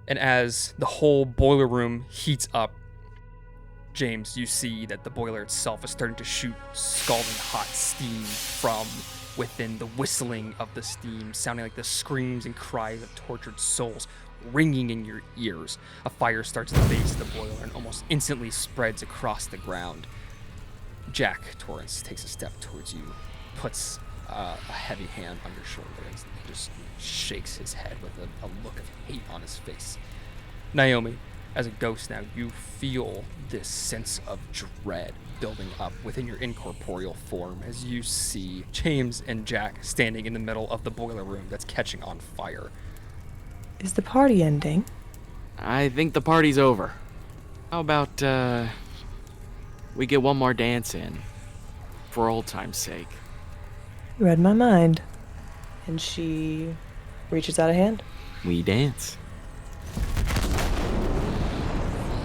And as the whole boiler room heats up, James, you see that the boiler itself is starting to shoot scalding hot steam from within, the whistling of the steam sounding like the screams and cries of tortured souls ringing in your ears. A fire starts at the base of the boiler and almost instantly spreads across the ground. Jack Torrance takes a step towards you, puts a heavy hand on your shoulder, and just shakes his head with a look of hate on his face. Naomi, as a ghost now, you feel this sense of dread building up within your incorporeal form as you see James and Jack standing in the middle of the boiler room that's catching on fire. Is the party ending? I think the party's over. How about, we get one more dance in, for old time's sake? You read my mind. And she reaches out a hand. We dance.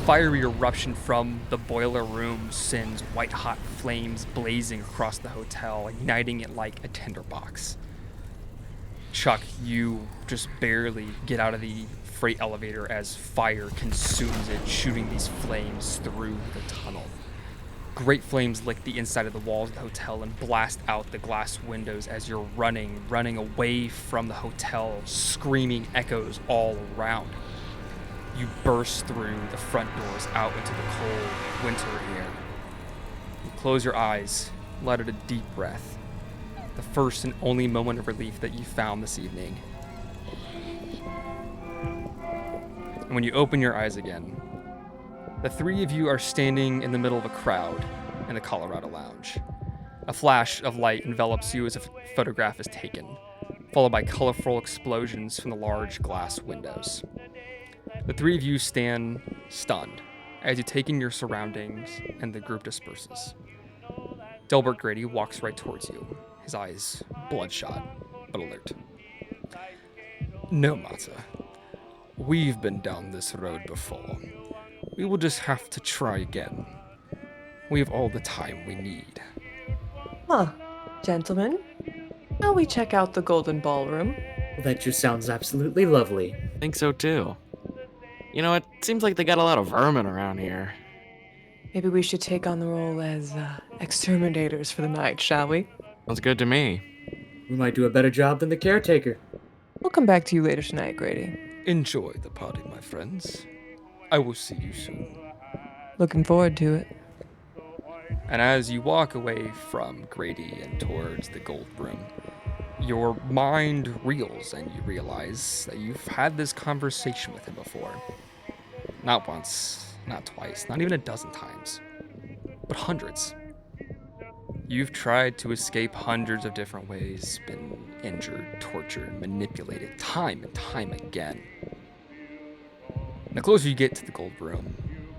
Fiery eruption from the boiler room sends white-hot flames blazing across the hotel, igniting it like a tinderbox. Chuck, you just barely get out of the freight elevator as fire consumes it, shooting these flames through the tunnel. Great flames lick the inside of the walls of the hotel and blast out the glass windows as you're running away from the hotel, screaming echoes all around. You burst through the front doors out into the cold winter air. You close your eyes, let out a deep breath. The first and only moment of relief that you found this evening. And when you open your eyes again, the three of you are standing in the middle of a crowd, in the Colorado Lounge. A flash of light envelops you as a photograph is taken, followed by colorful explosions from the large glass windows. The three of you stand stunned as you take in your surroundings and the group disperses. Delbert Grady walks right towards you, his eyes bloodshot but alert. No matter. We've been down this road before. We will just have to try again. We have all the time we need. Huh. Gentlemen, shall we check out the Golden Ballroom? Well, that just sounds absolutely lovely. I think so too. You know, it seems like they got a lot of vermin around here. Maybe we should take on the role as exterminators for the night, shall we? Sounds good to me. We might do a better job than the caretaker. We'll come back to you later tonight, Grady. Enjoy the party, my friends. I will see you soon. Looking forward to it. And as you walk away from Grady and towards the gold room, your mind reels and you realize that you've had this conversation with him before. Not once, not twice, not even a dozen times, but hundreds. You've tried to escape hundreds of different ways, been injured, tortured, manipulated, time and time again. The closer you get to the gold room,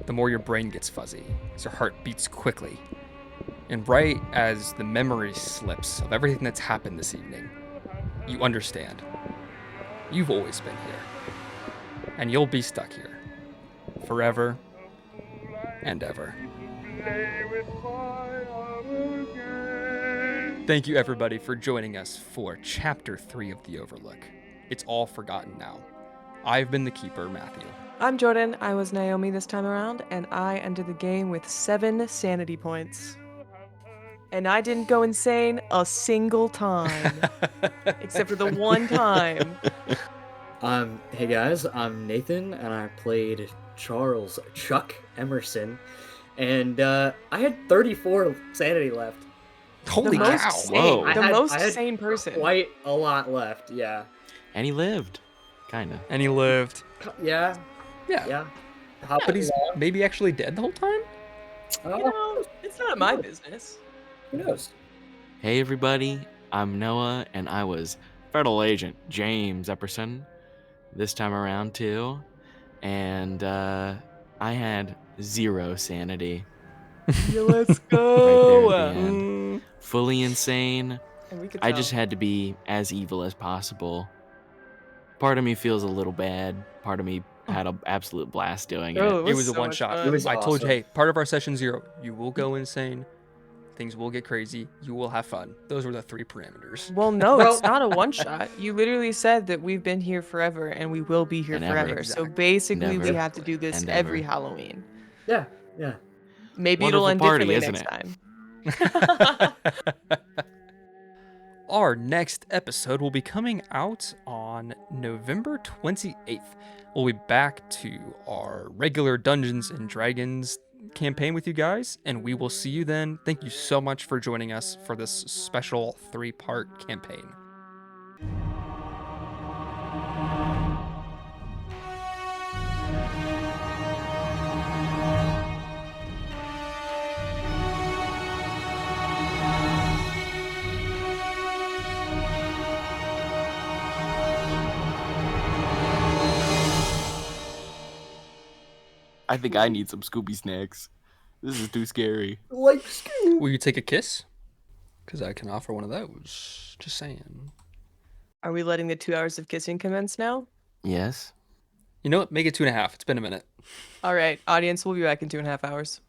the more your brain gets fuzzy, as your heart beats quickly. And right as the memory slips of everything that's happened this evening, you understand. You've always been here. And you'll be stuck here. Forever and ever. Thank you, everybody, for joining us for Chapter 3 of The Overlook. It's all forgotten now. I've been the Keeper, Matthew. I'm Jordan. I was Naomi this time around, and I entered the game with 7 sanity points. And I didn't go insane a single time. Except for the one time. Hey guys, I'm Nathan, and I played Chuck Emerson, and I had 34 sanity left. Holy the cow! most sane, Whoa. the I had- most I had sane person. Quite a lot left, yeah. And he lived. Kinda. And he lived. Yeah, Yeah. yeah. But he's maybe actually dead the whole time? You know, it's not my business. Who knows? Hey everybody, I'm Noah, and I was Federal Agent James Epperson this time around too. And I had 0 sanity. Yeah, let's Right go. there at the end. Fully insane. And we could I tell. just had to be as evil as possible. Part of me feels a little bad. Part of me had an absolute blast doing Oh, it. It was a so one much shot. fun. It was I told you, awesome. hey, part of our session 0, you will go insane. Things will get crazy. You will have fun. Those were the 3 parameters. Well, no, Well- it's not a one shot. You literally said that we've been here forever and we will be here And ever. forever. So Exactly. basically, we Never. have to do this And every ever. Halloween. Yeah, yeah. Maybe Wonderful it'll end party, differently isn't next it? time. Our next episode will be coming out on November 28th. We'll be back to our regular Dungeons and Dragons campaign with you guys, and we will see you then. Thank you so much for joining us for this special 3-part campaign. I think I need some Scooby snacks. This is too scary. Like, Will you take a kiss? Because I can offer one of those. Just saying. Are we letting the 2 hours of kissing commence now? Yes. You know what? Make it 2.5. It's been a minute. All right, audience, we'll be back in 2.5 hours.